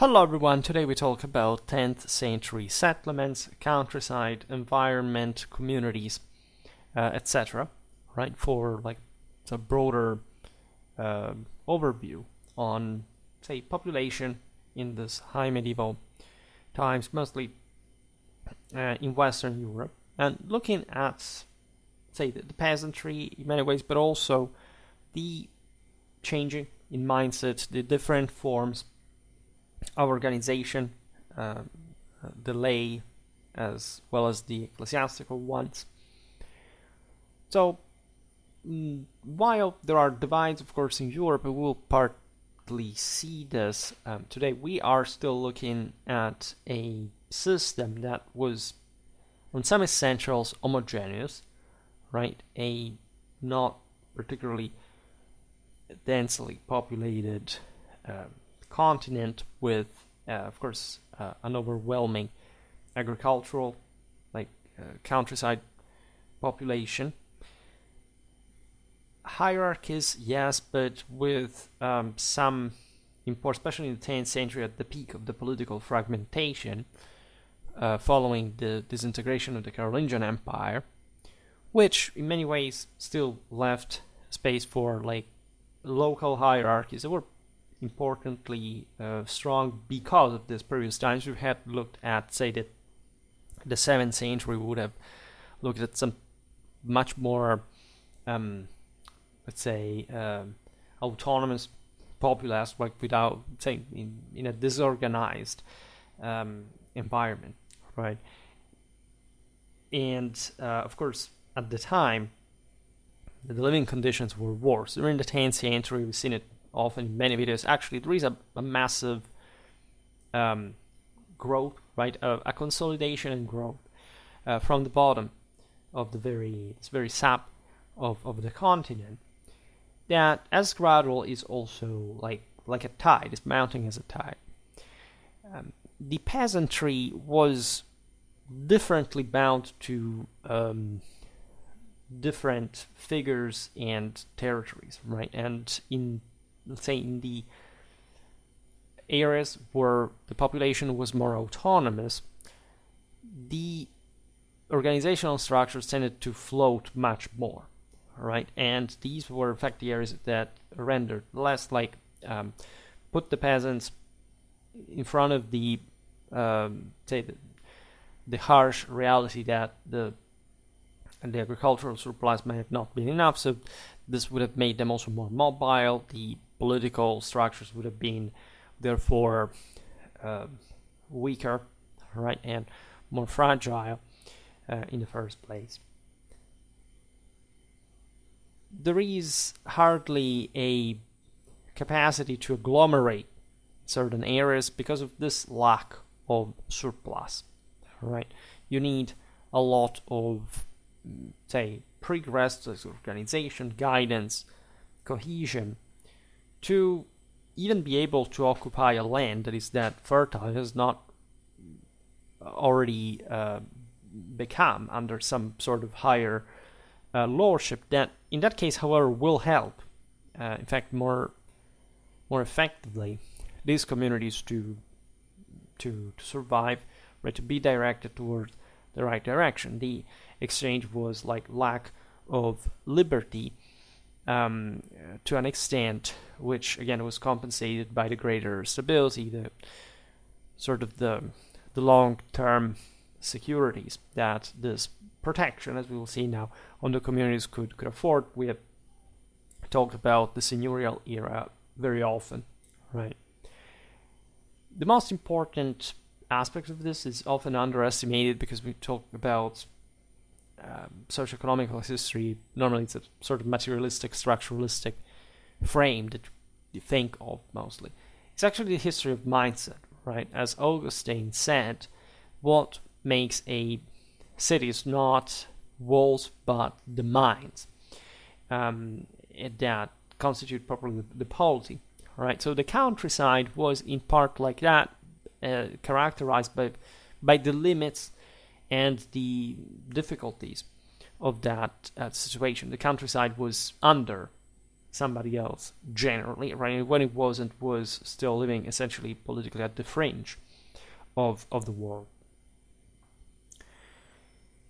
Hello everyone, today we talk about 10th century settlements, countryside, environment, communities, etc. Right, for like a broader overview on, say, population in this high medieval times, mostly in Western Europe, and looking at, say, the peasantry in many ways, but also the changing in mindset, the different forms of organization, the lay as well as the ecclesiastical ones. So, while there are divides, of course, in Europe, we will partly see this today. We are still looking at a system that was, on some essentials, homogeneous, right? A not particularly densely populated continent with, of course, an overwhelming agricultural, countryside population. Hierarchies, yes, but with some import, especially in the 10th century at the peak of the political fragmentation following the disintegration of the Carolingian Empire, which in many ways still left space for local hierarchies that were importantly strong because of this previous times. We had looked at, say, that the 7th century, we would have looked at some much more, autonomous populace, without, say, in a disorganized environment, right? And of course, at the time, the living conditions were worse. During the 10th century, we've seen it often in many videos. Actually, there is a massive growth, right? A consolidation and growth from the bottom of the very sap of the continent, that as gradual is also like a tide, is mounting as a tide. The peasantry was differently bound to different figures and territories, right? And in, let's say, in the areas where the population was more autonomous, the organizational structures tended to float much more, right? And these were, in fact, the areas that rendered less put the peasants in front of the harsh reality that the agricultural surplus may have not been enough, so this would have made them also more mobile. The political structures would have been, therefore, weaker, right, and more fragile in the first place. There is hardly a capacity to agglomerate certain areas because of this lack of surplus, right? You need a lot of, say, pre-grassroots organization, guidance, cohesion, to even be able to occupy a land that is that fertile, has not already become under some sort of higher lordship. That, in that case, however, will help, in fact, more effectively, these communities to survive, right, to be directed towards the right direction. The exchange was like lack of liberty to an extent, which again was compensated by the greater stability, the long-term securities that this protection, as we will see now, on the communities could afford. We have talked about the seigneurial era very often, right? The most important aspect of this is often underestimated because we talk about socioeconomical history. Normally it's a sort of materialistic, structuralistic frame that you think of mostly. It's actually the history of mindset, right? As Augustine said, what makes a city is not walls but the minds that constitute properly the polity, right? So the countryside was in part like that, characterized by the limits and the difficulties of that situation. The countryside was under somebody else generally, right? When it wasn't, was still living essentially politically at the fringe of the world.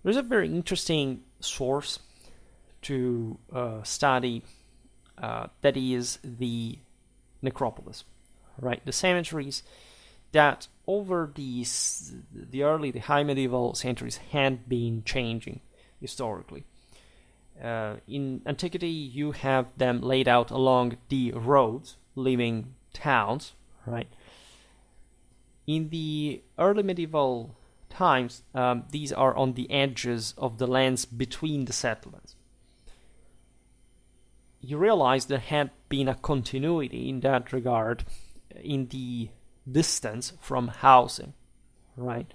There's a very interesting source to study that is the necropolis, right? The cemeteries that over the early, the high medieval centuries had been changing historically. In antiquity, you have them laid out along the roads, leaving towns, right? In the early medieval times, these are on the edges of the lands between the settlements. You realize there had been a continuity in that regard in the distance from housing, right?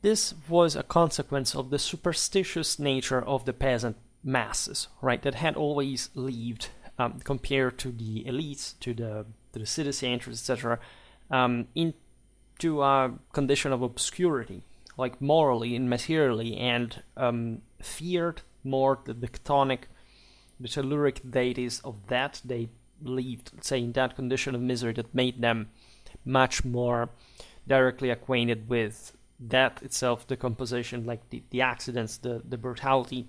This was a consequence of the superstitious nature of the peasant masses, right, that had always lived, compared to the elites, to the city centers, etc., into a condition of obscurity, like morally and materially, and feared more the telluric deities of that. They lived, let's say, in that condition of misery that made them much more directly acquainted with death itself, decomposition, like the accidents, the brutality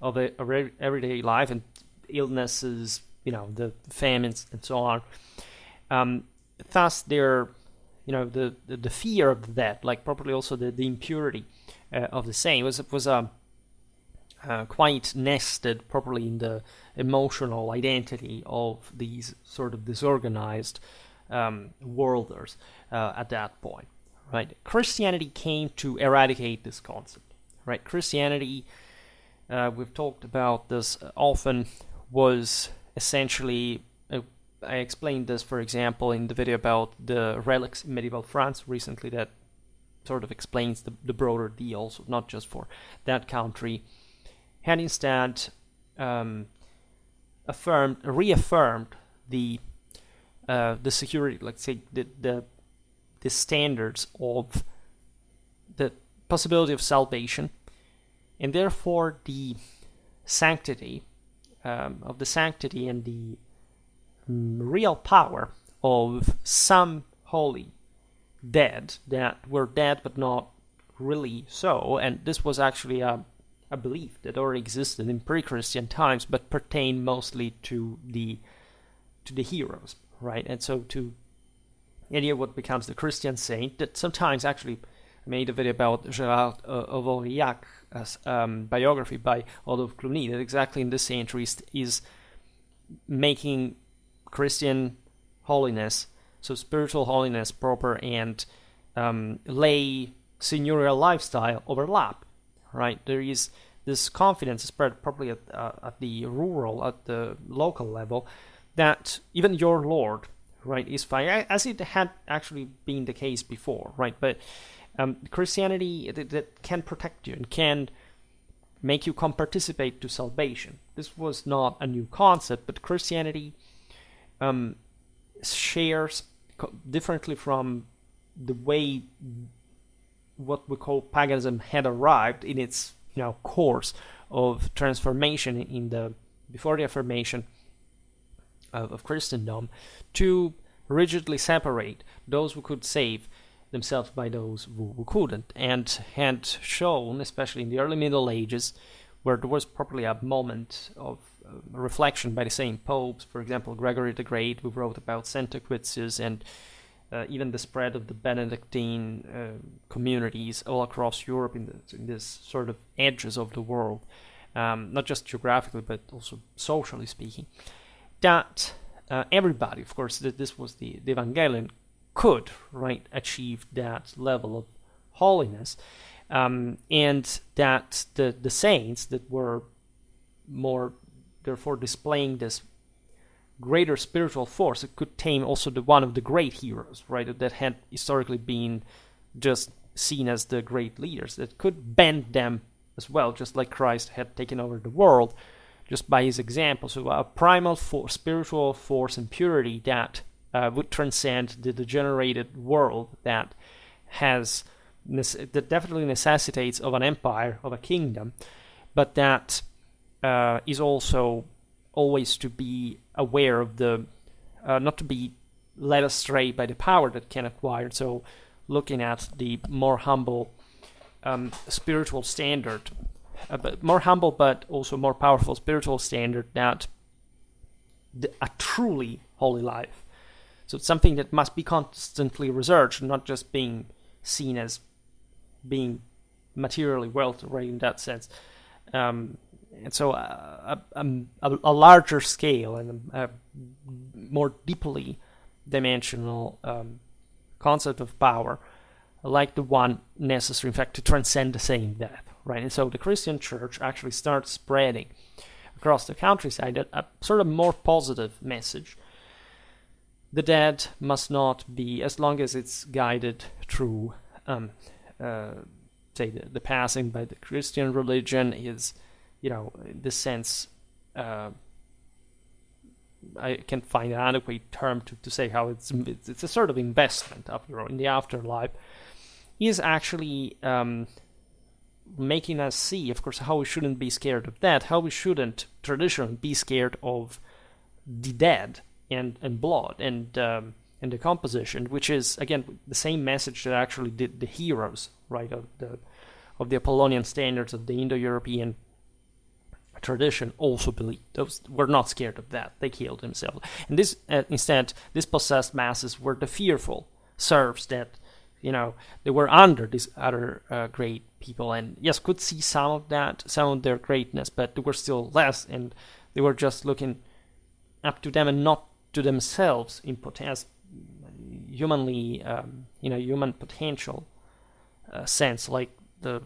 of everyday life, and illnesses, the famines and so on. Thus, their, the fear of that, like properly also the impurity of the same, was quite nested properly in the emotional identity of these sort of disorganized worlders at that point, right? Christianity came to eradicate this concept, right? Christianity, we've talked about this often, was essentially, I explained this, for example, in the video about the relics in medieval France recently, that sort of explains the broader deal, so not just for that country, had instead reaffirmed the security, let's say, the standards of the possibility of salvation, and therefore the sanctity and the real power of some holy dead that were dead but not really so. And this was actually a belief that already existed in pre-Christian times, but pertained mostly to the heroes, right? And so to the idea of what becomes the Christian saint, that sometimes actually I made a video about Gérard of Aurillac's biography by Adolphe Cluny, that exactly in this century is making Christian holiness, so spiritual holiness proper, and lay seigneurial lifestyle overlap, right? There is this confidence spread probably at the rural, at the local level, that even your Lord, right, is fine, as it had actually been the case before, right? But Christianity that can protect you and can make you participate to salvation. This was not a new concept, but Christianity shares differently from the way what we call paganism had arrived in its course of transformation before the affirmation of Christendom, to rigidly separate those who could save themselves by those who couldn't, and had shown, especially in the early Middle Ages, where there was probably a moment of reflection by the same popes, for example Gregory the Great, who wrote about St. Aquitsius, and even the spread of the Benedictine communities all across Europe in this sort of edges of the world, not just geographically but also socially speaking, that everybody, of course, that this was the Evangelion, could, right, achieve that level of holiness, and that the saints that were more, therefore, displaying this greater spiritual force, it could tame also one of the great heroes, right, that had historically been just seen as the great leaders, that could bend them as well, just like Christ had taken over the world just by his example. So a primal spiritual force and purity that would transcend the degenerated world that definitely necessitates of an empire, of a kingdom, but that is also always to be aware of not to be led astray by the power that can acquire. So looking at the more humble spiritual standard, but more humble but also more powerful spiritual standard, that a truly holy life. So it's something that must be constantly researched, not just being seen as being materially wealthy, right, in that sense. And so a larger scale and a more deeply dimensional concept of power, like the one necessary, in fact, to transcend the saying death, right? And so the Christian church actually starts spreading across the countryside a sort of more positive message. The dead must not be, as long as it's guided through, say, the passing by the Christian religion, is, in this sense, I can't find an adequate term to say how it's a sort of investment in the afterlife, is actually making us see, of course, how we shouldn't be scared of that, how we shouldn't traditionally be scared of the dead and blood and decomposition, which is, again, the same message that actually did the heroes, right, of the Apollonian standards of the Indo-European tradition also believed. Those were not scared of that. They killed themselves. And this, instead, these possessed masses were the fearful serfs that, they were under these other great people, and yes, could see some of their greatness, but they were still less, and they were just looking up to them and not to themselves in as humanly, human potential sense, like to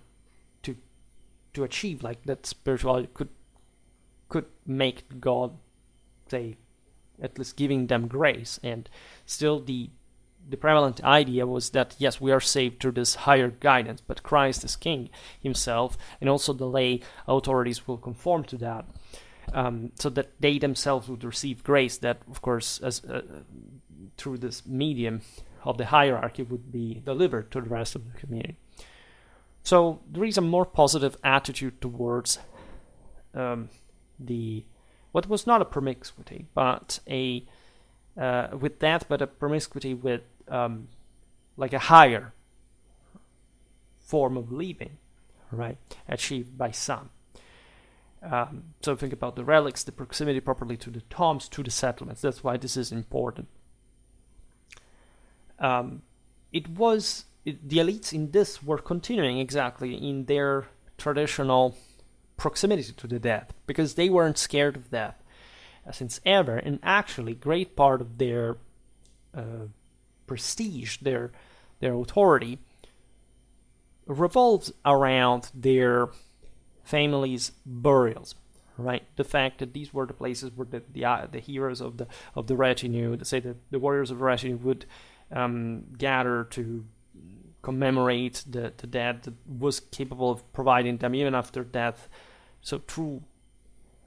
achieve like that spirituality could make God, say, at least giving them grace. And still the prevalent idea was that, yes, we are saved through this higher guidance, but Christ is King himself, and also the lay authorities will conform to that, so that they themselves would receive grace that, of course, as through this medium of the hierarchy would be delivered to the rest of the community. So there is a more positive attitude towards what was not a promiscuity, but a promiscuity with like a higher form of living, right, achieved by some. So think about the relics, the proximity properly to the tombs, to the settlements. That's why this is important. The elites in this were continuing exactly in their traditional proximity to the death, because they weren't scared of death since ever, and actually great part of their prestige, their authority, revolves around their families' burials, right? The fact that these were the places where the heroes of the retinue, say that the warriors of the retinue would gather to commemorate the dead that was capable of providing them even after death. So through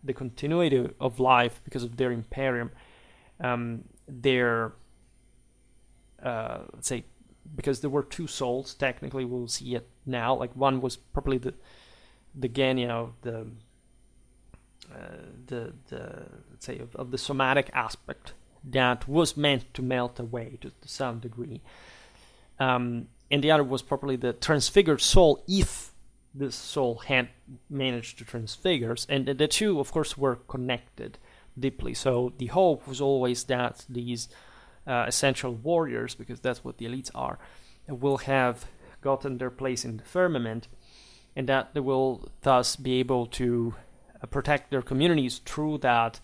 the continuity of life, because of their imperium, say, because there were two souls, technically we'll see it now, like one was probably the genia of the let's say of the somatic aspect that was meant to melt away to some degree, and the other was probably the transfigured soul, if this soul had managed to transfigure, and the two, of course, were connected deeply. So the hope was always that these essential warriors, because that's what the elites are, will have gotten their place in the firmament, and that they will thus be able to protect their communities through that,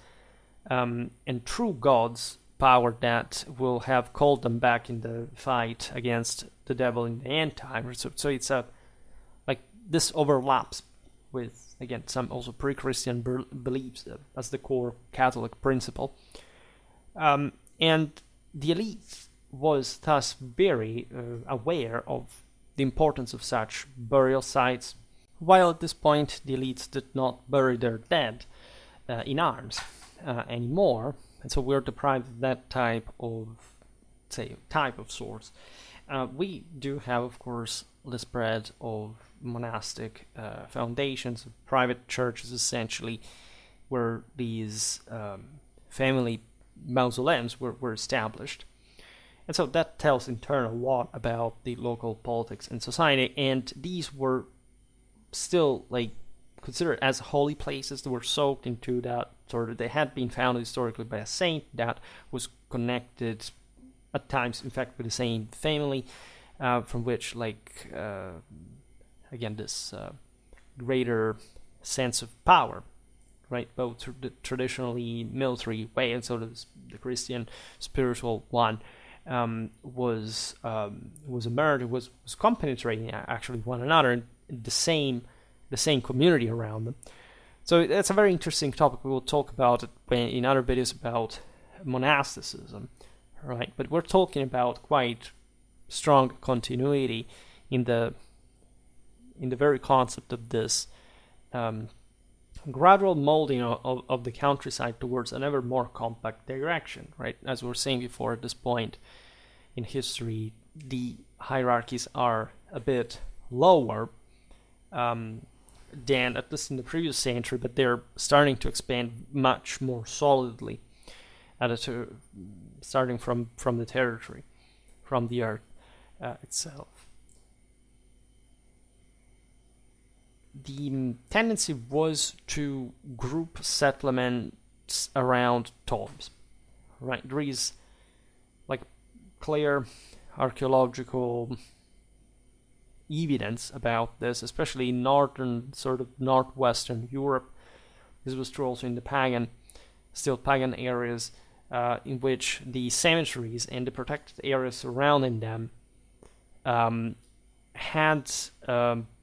and through God's power that will have called them back in the fight against the devil in the end time. So it's this overlaps with, again, some also pre-Christian beliefs as the core Catholic principle. And the elite was thus very aware of the importance of such burial sites, while at this point the elites did not bury their dead in arms anymore, and so we're deprived of that type of source. We do have, of course, the spread of monastic foundations, of private churches, essentially, where these family mausoleums were established. And so that tells in turn a lot about the local politics and society, and these were still like considered as holy places. They were soaked into that sort of, they had been founded historically by a saint that was connected at times, in fact, with the same family, from which, like, again, this greater sense of power, right? Both the traditionally military way and sort of the Christian spiritual one was emerged, was compenetrating actually one another in the same community around them. So that's a very interesting topic. We will talk about it in other videos about monasticism, right? But we're talking about quite strong continuity in the very concept of this gradual molding of the countryside towards an ever more compact direction, right? As we were saying before, at this point in history, the hierarchies are a bit lower than at least in the previous century, but they're starting to expand much more solidly, starting from the territory, from the earth itself. The tendency was to group settlements around tombs, right? There is like clear archaeological evidence about this, especially in northern, sort of northwestern Europe. This was true also in the still pagan areas, in which the cemeteries and the protected areas surrounding them had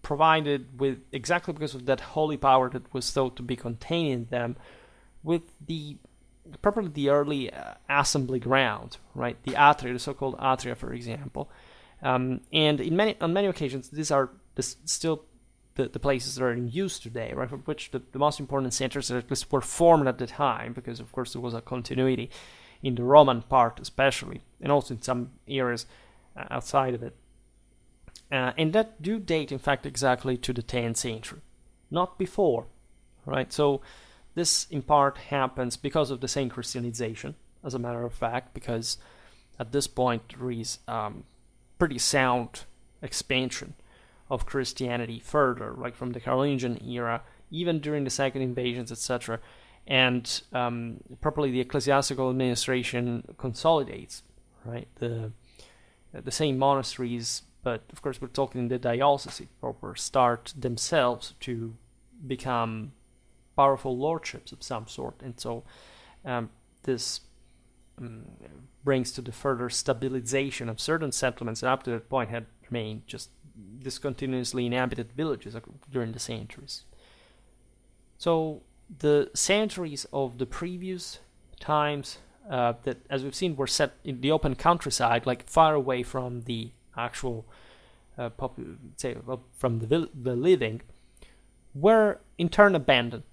provided with, exactly because of that holy power that was thought to be contained in them, with probably the early assembly ground, right? The atria, the so-called atria, for example. And on many occasions, these are still the places that are in use today, right? For which the most important centers that at least were formed at the time, because of course there was a continuity in the Roman part especially, and also in some areas outside of it. And that do date, in fact, exactly to the 10th century, not before, right? So this, in part, happens because of the same Christianization, as a matter of fact, because at this point there is pretty sound expansion of Christianity further, like from the Carolingian era, even during the second invasions, etc. And properly the ecclesiastical administration consolidates, right? The same monasteries, but of course we're talking in the diocese proper, start themselves to become powerful lordships of some sort, and so this brings to the further stabilization of certain settlements that up to that point had remained just discontinuously inhabited villages during the centuries. So the cemeteries of the previous times that, as we've seen, were set in the open countryside, like far away from the actual from the living, were in turn abandoned,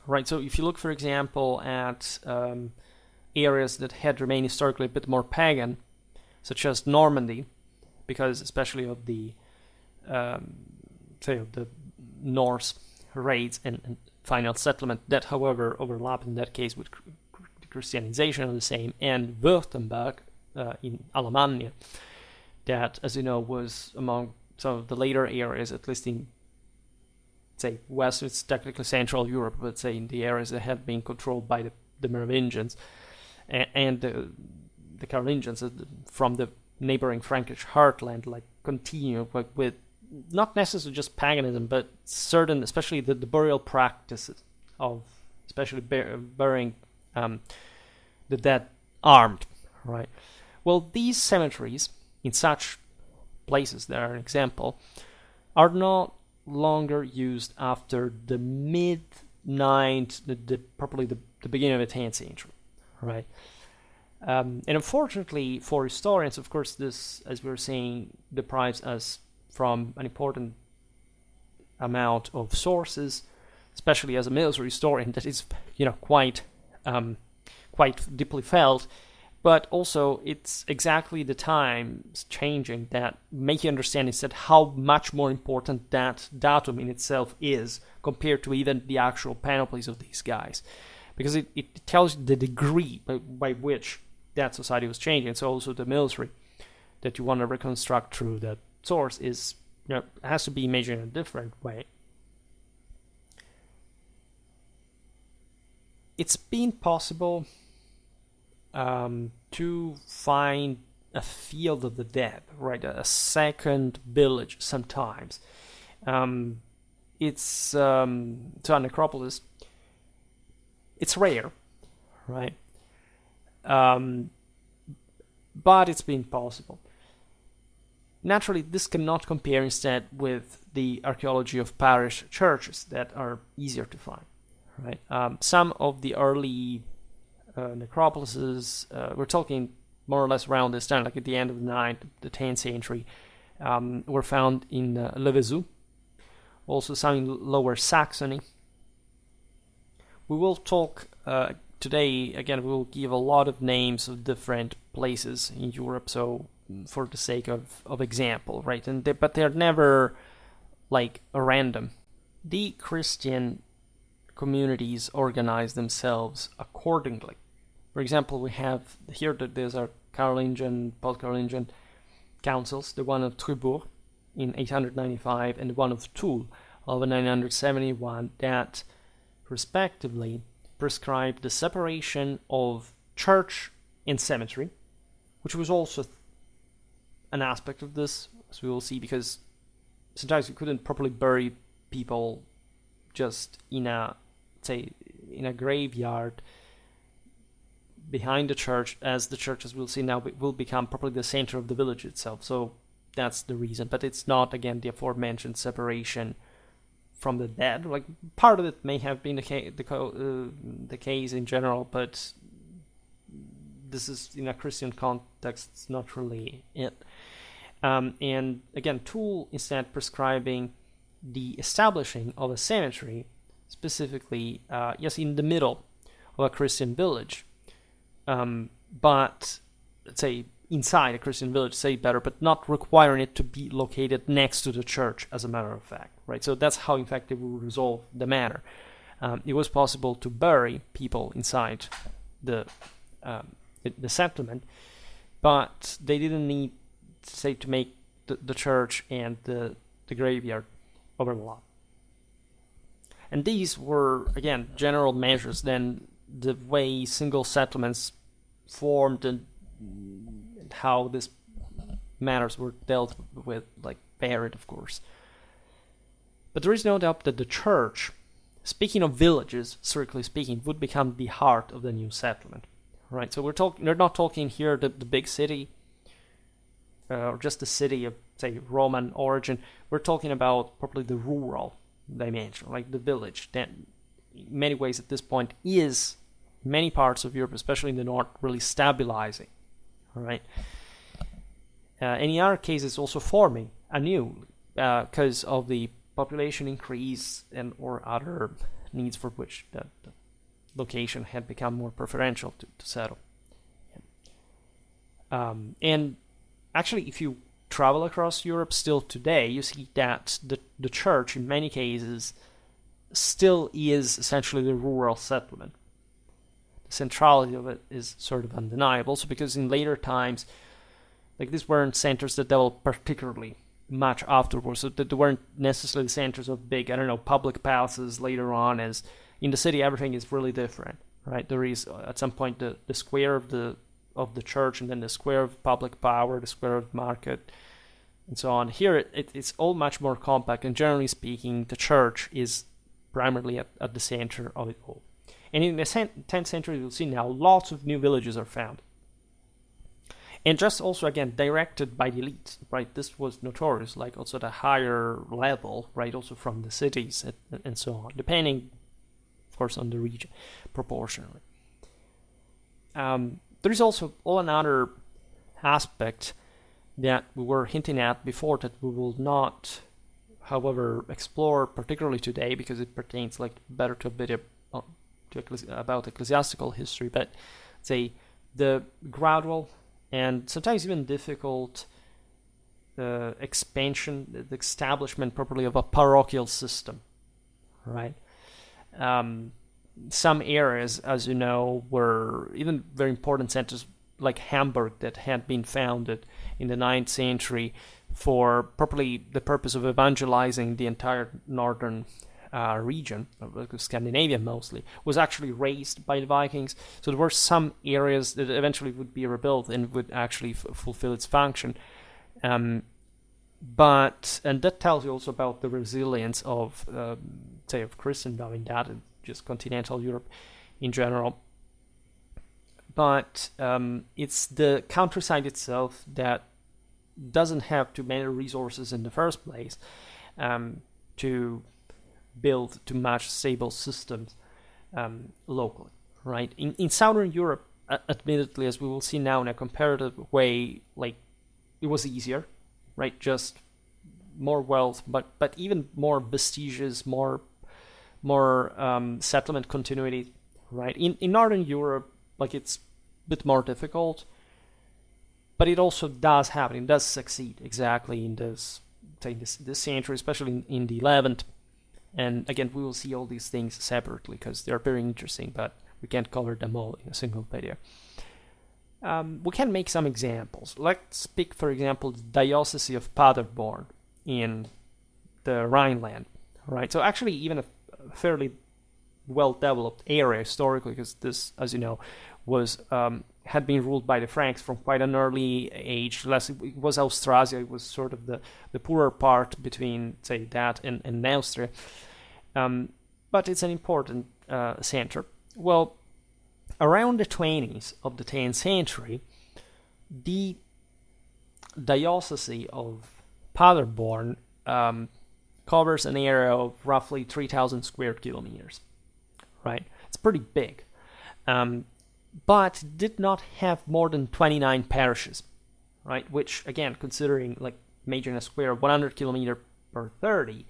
right? So if you look, for example, at areas that had remained historically a bit more pagan, such as Normandy, because especially of the the Norse raids and final settlement, that however overlapped in that case with the Christianization of the same, and Württemberg in Alemannia, that, as you know, was among some of the later areas, at least in, say, West, it's technically Central Europe, but say in the areas that had been controlled by the Merovingians and the Carolingians from the neighboring Frankish heartland, like continue with not necessarily just paganism, but certain, especially the burial practices of, especially burying the dead armed, right? Well, these cemeteries in such places, that are an example, are not longer used after the mid-9th, probably the beginning of the 10th century, right? And unfortunately for historians, of course, this, as we were saying, deprives us from an important amount of sources, especially as a military historian, that is, quite deeply felt. But also, it's exactly the times changing that make you understand instead how much more important that datum in itself is compared to even the actual panoplies of these guys. Because it tells you the degree by which that society was changing. So also the military that you want to reconstruct through that source is, has to be measured in a different way. It's been possible to find a field of the dead, right? A second village sometimes. It's to a necropolis. It's rare, right? But it's been possible. Naturally, this cannot compare instead with the archaeology of parish churches that are easier to find, right? Some of the early necropolises, we're talking more or less around this time, like at the end of the 9th, the 10th century, were found in Le Vesuve, also some in Lower Saxony. We will talk today, again, we will give a lot of names of different places in Europe, so for the sake of example, right? But they're never like a random. The Christian communities organize themselves accordingly. For example, we have here that there's our Carolingian, post-Carolingian councils, the one of Tribourg in 895 and the one of Toul of 971, that respectively prescribed the separation of church and cemetery, which was also an aspect of this, as we will see, because sometimes you couldn't properly bury people just in a graveyard behind the church, as the church, as we'll see now, will become probably the center of the village itself. So that's the reason. But it's not, again, the aforementioned separation from the dead. Like, part of it may have been the case in general, but this is, in a Christian context, it's not really it. And again, Toul instead prescribing the establishing of a cemetery, specifically, yes, in the middle of a Christian village, but let's say inside a Christian village, say better, but not requiring it to be located next to the church, as a matter of fact, right? So that's how, in fact, they will resolve the matter. It was possible to bury people inside the settlement, but they didn't need, say, to make the church and the graveyard overlap. And these were, again, general measures. Then the way single settlements formed and how these matters were dealt with, like, varied, of course. But there is no doubt that the church, speaking of villages, strictly speaking, would become the heart of the new settlement, right? So we're not talking here the big city, or just the city of, say, Roman origin. We're talking about probably the rural dimension, like the village, that in many ways at this point is, in many parts of Europe, especially in the north, really stabilizing, all right? And in other cases, also forming anew because of the population increase and or other needs for which the location had become more preferential to settle. And actually, if you travel across Europe still today, you see that the church, in many cases, still is essentially the rural settlement. The centrality of it is sort of undeniable, also because in later times, like, these weren't centers that developed particularly much afterwards, so that they weren't necessarily centers of big, public palaces later on, as in the city everything is really different, right? There is, at some point, the square of the church, and then the square of public power, the square of market, and so on. Here it's all much more compact, and generally speaking, the church is primarily at the center of it all. And in the 10th century, you'll see now lots of new villages are found. And just also, again, directed by the elite, right? This was notorious, like also at a higher level, right? Also from the cities and so on, depending, of course, on the region, proportionally. There is also another aspect that we were hinting at before that we will not, however, explore particularly today, because it pertains like better to a bit about ecclesiastical history, but say the gradual and sometimes even difficult expansion, the establishment properly of a parochial system, right? Some areas, as you know, were even very important centers like Hamburg that had been founded in the 9th century for properly the purpose of evangelizing the entire northern region, Scandinavia mostly, was actually razed by the Vikings. So there were some areas that eventually would be rebuilt and would actually fulfill its function. And that tells you also about the resilience of, say, of Christendom in that, and just continental Europe in general. But it's the countryside itself that doesn't have too many resources in the first place to build to much stable systems locally, right? In Southern Europe, admittedly, as we will see now in a comparative way, like it was easier, right? Just more wealth, but even more vestiges, more settlement continuity, right? In Northern Europe, like it's a bit more difficult, but it also does happen. It does succeed exactly in this century, especially in the 11th. And again, we will see all these things separately because they're very interesting, but we can't cover them all in a single video. We can make some examples. Let's pick, for example, the Diocese of Paderborn in the Rhineland, right? So actually, even a fairly well-developed area historically, because this, as you know, was had been ruled by the Franks from quite an early age. It was Austrasia. It was sort of the poorer part between, say, that and Austria. But it's an important center. Well, around the 20s of the 10th century, the Diocese of Paderborn covers an area of roughly 3,000 square kilometers, right? It's pretty big. But did not have more than 29 parishes, right? Which, again, considering like measuring a square of 100 kilometer per 30,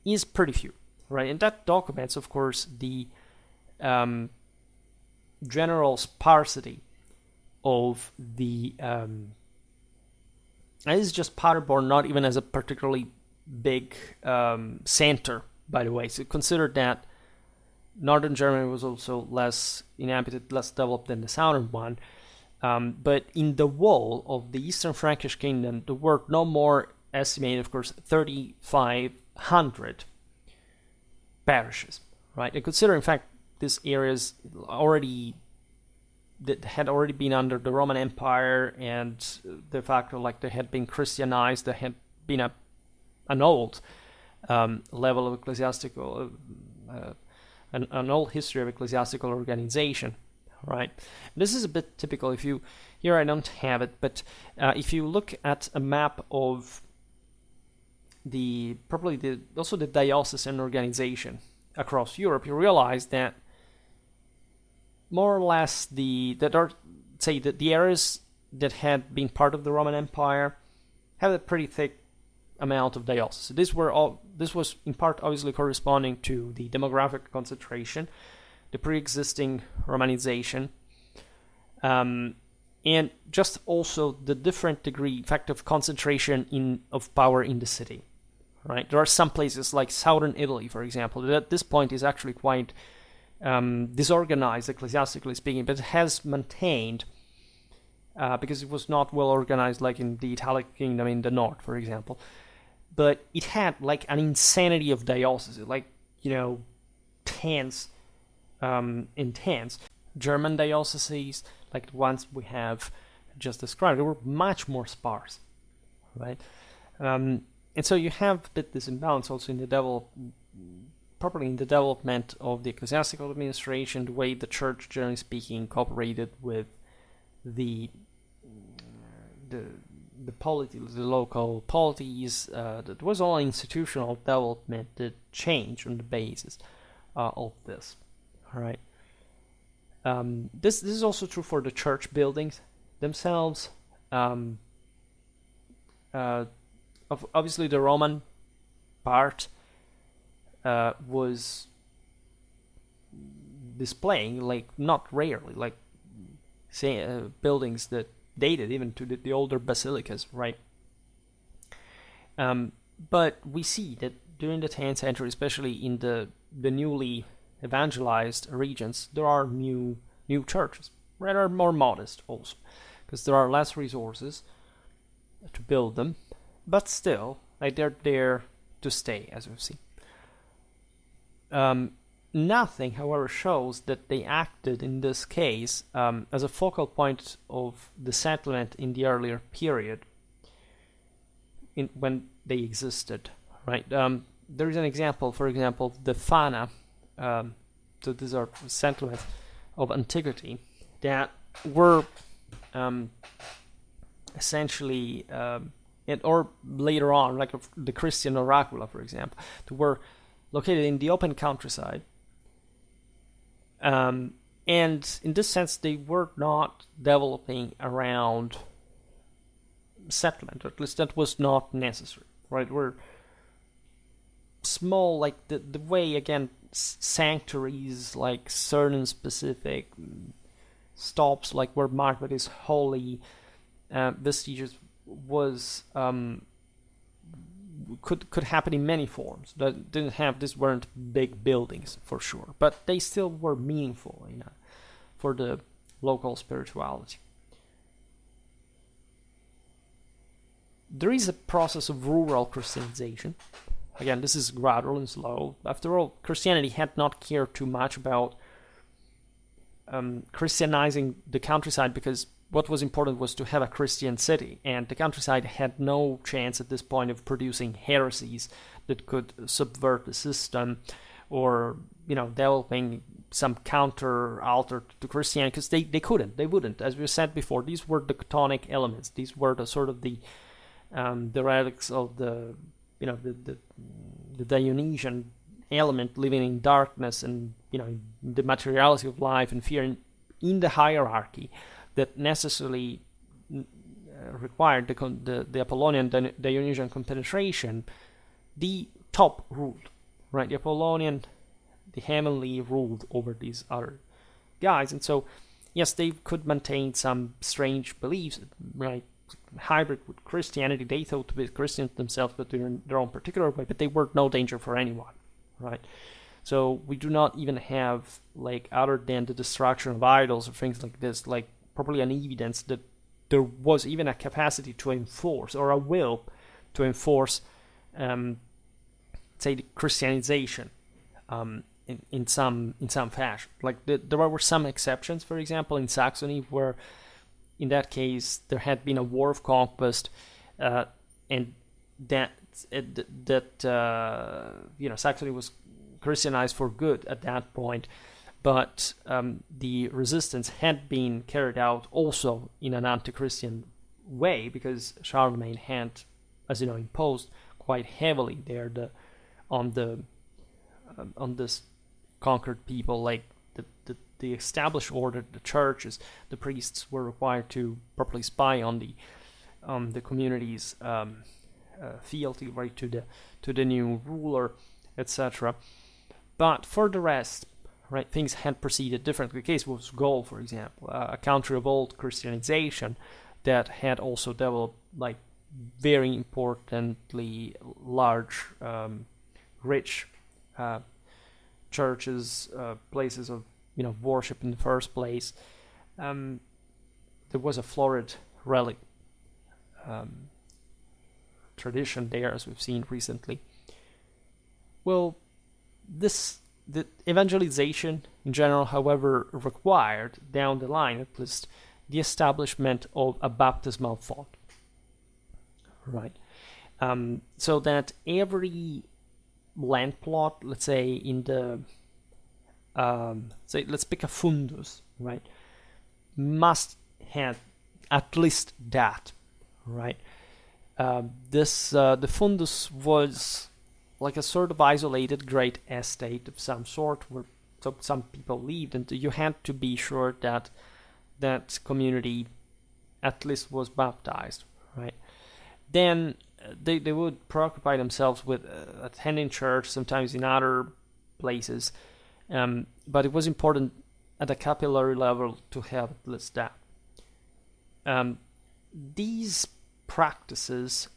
is pretty few, right? And that documents, of course, the general sparsity of the. And this is just Paderborn, not even as a particularly big center, by the way. So consider that Northern Germany was also less inhabited, less developed than the southern one. But in the whole of the Eastern Frankish Kingdom, there were no more estimated, of course, 3,500 parishes, right? And consider, in fact, these areas that had already been under the Roman Empire, and de facto, like they had been Christianized, there had been an old level of ecclesiastical. An old history of ecclesiastical organization, right? This is a bit typical. Here I don't have it, but if you look at a map of also the diocesan organization across Europe, you realize that more or less the areas that had been part of the Roman Empire have a pretty thick amount of dioceses. This was in part obviously corresponding to the demographic concentration, the pre-existing Romanization, and just also the different degree, in fact, of concentration of power in the city. Right? There are some places like southern Italy, for example, that at this point is actually quite disorganized, ecclesiastically speaking, but it has maintained because it was not well organized like in the Italic Kingdom in the north, for example. But it had like an insanity of dioceses, like, tens in tens. German dioceses, like the ones we have just described, they were much more sparse, right? And so you have this imbalance also in the development of the ecclesiastical administration, the way the church, generally speaking, cooperated with the local polities. That was all institutional development that changed on the basis of this. All right. This is also true for the church buildings themselves. Obviously, the Roman part was displaying, like not rarely, like buildings that dated even to the older basilicas, right? But we see that during the 10th century, especially in the newly evangelized regions, there are new churches, rather more modest also, because there are less resources to build them, but still, like, they're there to stay, as we've seen. Nothing, however, shows that they acted in this case as a focal point of the settlement in the earlier period, when they existed, right? There is an example, for example, the Fana. So these are settlements of antiquity that were essentially, or later on, like the Christian oracula, for example, that were located in the open countryside. And in this sense, they were not developing around settlement, or at least that was not necessary, right? We're small, like the way, again, sanctuaries, like certain specific stops, like where marked with these holy vestiges, was could happen in many forms. That didn't have, these weren't big buildings for sure, but they still were meaningful, for the local spirituality. There is a process of rural Christianization. Again, this is gradual and slow. After all, Christianity had not cared too much about Christianizing the countryside, because what was important was to have a Christian city, and the countryside had no chance at this point of producing heresies that could subvert the system, or developing some counter-altar to Christianity, because they wouldn't. As we said before, these were the chthonic elements. These were the sort of the relics of the Dionysian element, living in darkness and the materiality of life and fear in the hierarchy that necessarily required the Apollonian Dionysian compenetration. The top ruled, right? The Apollonian, the heavenly, ruled over these other guys, and so yes, they could maintain some strange beliefs, right? Hybrid with Christianity. They thought to be Christians themselves, but in their own particular way, but they were no danger for anyone, right? So we do not even have, like, other than the destruction of idols or things like this, like probably an evidence that there was even a capacity to enforce, or a will to enforce, say, the Christianization in some fashion. Like there were some exceptions, for example, in Saxony, where in that case there had been a war of conquest, and that Saxony was Christianized for good at that point. But the resistance had been carried out also in an anti-Christian way, because Charlemagne had, as you know, imposed quite heavily there on this conquered people, like the established order, the churches, the priests were required to properly spy on the community's fealty, right, to the new ruler, etc. But for the rest, right, things had proceeded differently. The case was Gaul, for example, a country of old Christianization that had also developed, like, very importantly large, rich churches, places of worship in the first place. There was a florid relic tradition there, as we've seen recently. Well, the evangelization in general, however, required, down the line at least, the establishment of a baptismal font, right? So that every land plot, let's say in the, let's pick a fundus, right, must have at least that, right? The fundus was like a sort of isolated great estate of some sort where some people lived, and you had to be sure that that community at least was baptized, right? Then they would preoccupy themselves with attending church, sometimes in other places, but it was important at a capillary level to have at least that. these practices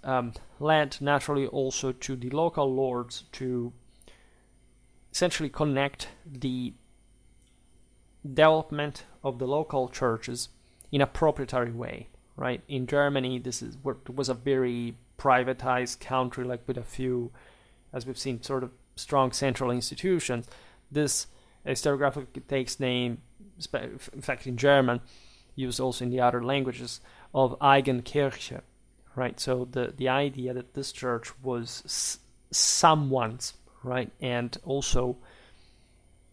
led naturally also to the local lords to essentially connect the development of the local churches in a proprietary way, right? In Germany, this was a very privatized country, like with a few, as we've seen, sort of strong central institutions. This historiographic takes name, in fact in German, used also in the other languages, of Eigenkirche, right? So the idea that this church was someone's, right? And also,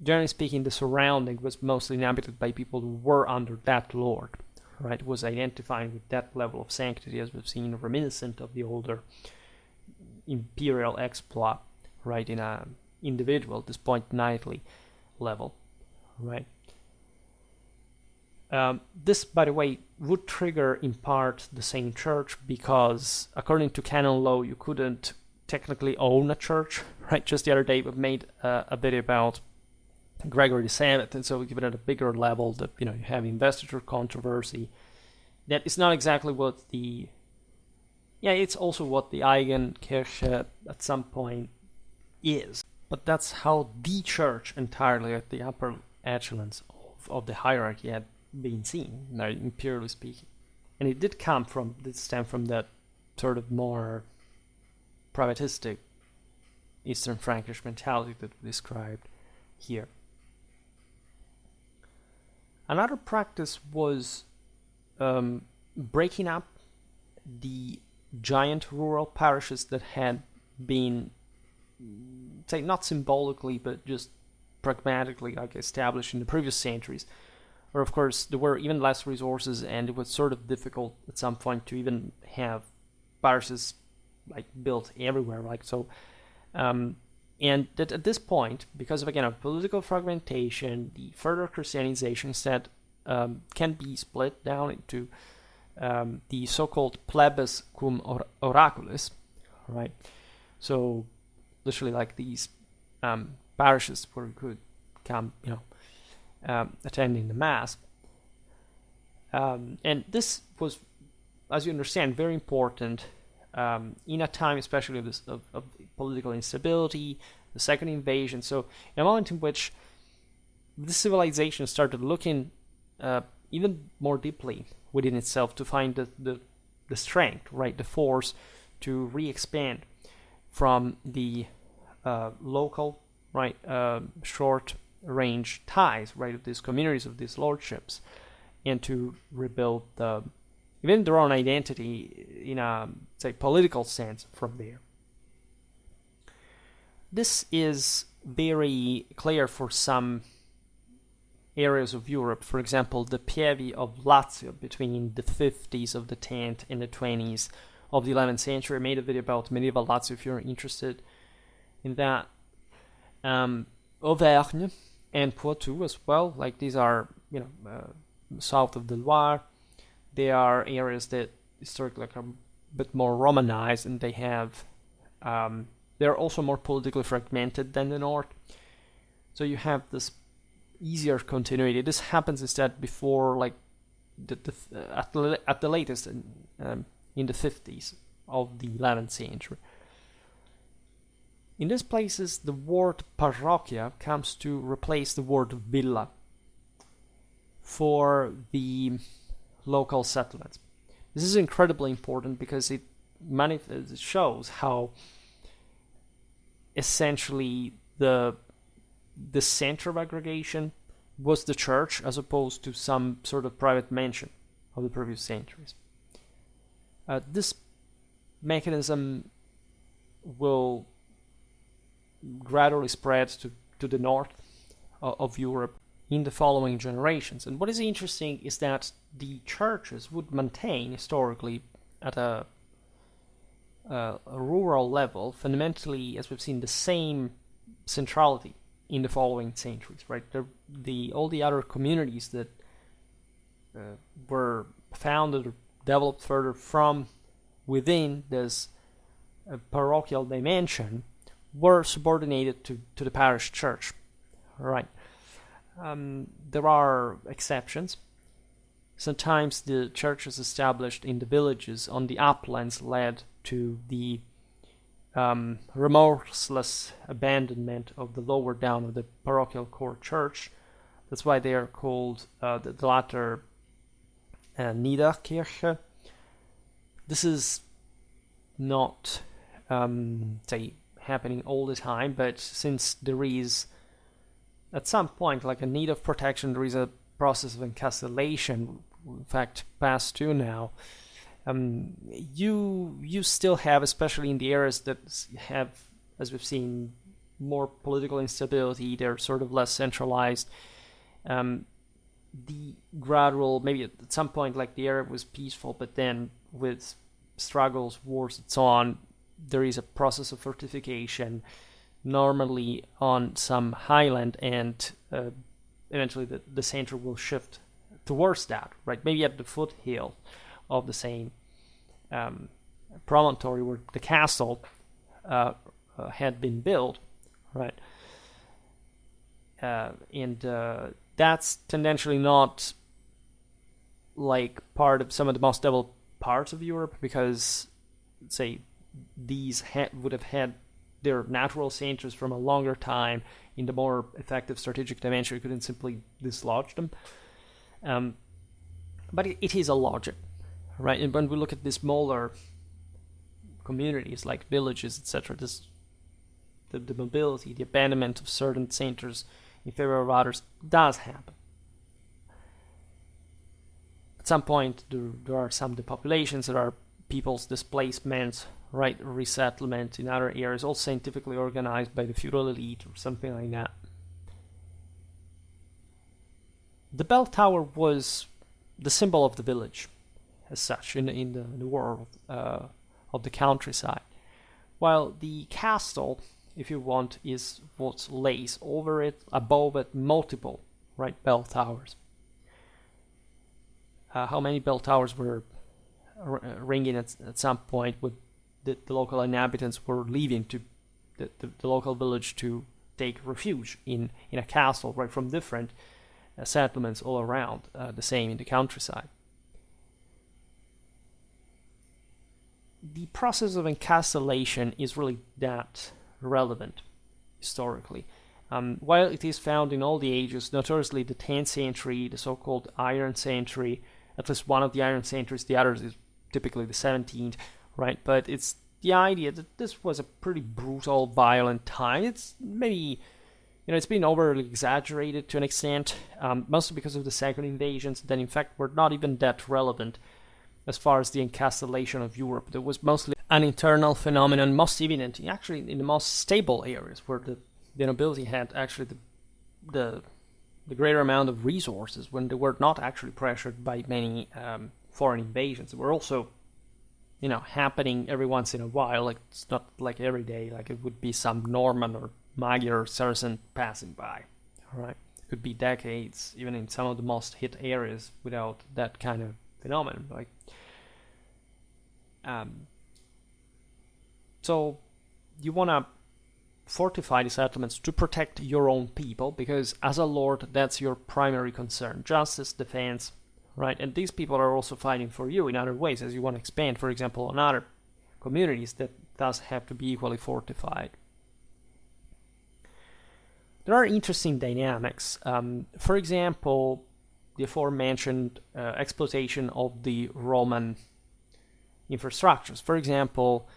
generally speaking, the surrounding was mostly inhabited by people who were under that lord, right? It was identifying with that level of sanctity, as we've seen, reminiscent of the older imperial exploit, right, in a individual, this point knightly level, right? This, by the way, would trigger in part the same church because, according to canon law, you couldn't technically own a church, right? Just the other day we made a video about Gregory VII, and so we give it at a bigger level that, you have investiture controversy. That is not exactly what it's also what the Eigenkirche at some point is. But that's how the church entirely at the upper echelons of the hierarchy had been seen, imperially speaking. And it did stem from that sort of more privatistic Eastern Frankish mentality that we described here. Another practice was breaking up the giant rural parishes that had been, say, not symbolically, but just pragmatically, established in the previous centuries, where, of course, there were even less resources, and it was sort of difficult at some point to even have parishes built everywhere, and that at this point, because of, again, of political fragmentation, the further Christianization instead can be split down into the so-called plebis cum oraculis, right? So, literally these parishes where you could come, attending the mass. And this was, as you understand, very important in a time, especially of political instability, the second invasion. So, in a moment in which this civilization started looking even more deeply within itself to find the strength, right, the force to re-expand from the local, right, short-range ties, right, of these communities, of these lordships, and to rebuild even their own identity in a, say, political sense from there. This is very clear for some areas of Europe. For example, the Pievi of Lazio between the 50s of the 10th and the 20s of the 11th century. I made a video about medieval Lazio if you're interested in that. Auvergne and Poitou as well. These are, south of the Loire. They are areas that historically are a bit more Romanized, and they have they're also more politically fragmented than the north. So you have this easier continuity. This happens instead before, at the latest in the 50s of the 11th century. In these places, the word parroquia comes to replace the word villa for the local settlements. This is incredibly important because it shows how essentially the center of aggregation was the church as opposed to some sort of private mansion of the previous centuries. This mechanism will gradually spread to the north of Europe in the following generations. And what is interesting is that the churches would maintain historically at a rural level, fundamentally, as we've seen, the same centrality in the following centuries, right? All the other communities that were founded or developed further from within this parochial dimension were subordinated to the parish church, right? There are exceptions, sometimes the churches established in the villages on the uplands led to the remorseless abandonment of the lower down of the parochial core church. That's why they are called the latter Niederkirche. This is not, say, happening all the time, but since there is, at some point, like a need of protection, there is a process of encastellation, in fact, past two now. You still have, especially in the areas that have, as we've seen, more political instability, they're sort of less centralized. The gradual, maybe at some point, like the area was peaceful, but then with struggles, wars, and so on, there is a process of fortification, normally on some highland, and eventually the center will shift towards that, right? Maybe at the foothill of the same promontory where the castle had been built, right? And that's tendentially not like part of some of the most developed parts of Europe, because, say, these would have had their natural centers from a longer time in the more effective strategic dimension. You couldn't simply dislodge them. But it is a logic, right? And when we look at the smaller communities like villages, etc., the mobility, the abandonment of certain centers in favor of others does happen. At some point, there are some depopulations, there are people's displacements, right, resettlement in other areas, all scientifically organized by the feudal elite or something like that. The bell tower was the symbol of the village, as such, in the world of the countryside, while the castle, if you want, is what lays over it, above it, multiple, right, bell towers. How many bell towers were ringing at some point with the local inhabitants were leaving to the local village to take refuge in a castle, right, from different settlements all around, the same in the countryside. The process of encastellation is really that relevant historically. While it is found in all the ages, notoriously the 10th century, the so-called Iron Century, at least one of the Iron Centuries, the others is typically the 17th, right? But it's the idea that this was a pretty brutal, violent time. It's maybe, it's been overly exaggerated to an extent, mostly because of the second invasions that in fact were not even that relevant as far as the encastellation of Europe. There was mostly an internal phenomenon, most evident actually in the most stable areas where the nobility had actually the greater amount of resources, when they were not actually pressured by many foreign invasions. They were also, happening every once in a while. Like, it's not like every day, like it would be some Norman or Magyar or Saracen passing by, right? It could be decades, even in some of the most hit areas, without that kind of phenomenon. Like, so you want to fortify the settlements to protect your own people, because as a lord, that's your primary concern: justice, defense, right? And these people are also fighting for you in other ways, as you want to expand, for example, on other communities that thus have to be equally fortified. There are interesting dynamics. For example, the aforementioned exploitation of the Roman infrastructures. For example,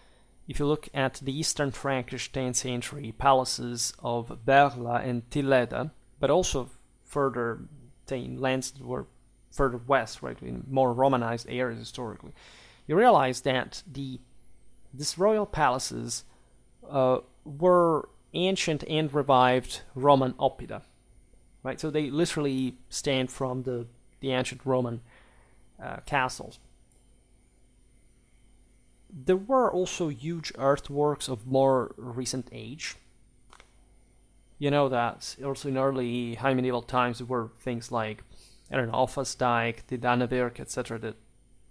if you look at the Eastern Frankish 10th century palaces of Berla and Tilleda, but also further in lands that were further west, right, in more Romanized areas historically, you realize that these royal palaces were ancient and revived Roman oppida, right? So they literally stand from the ancient Roman castles. There were also huge earthworks of more recent age. You know that also in early high medieval times there were things like, Offa's-dyke, the Dannevirke, etc., that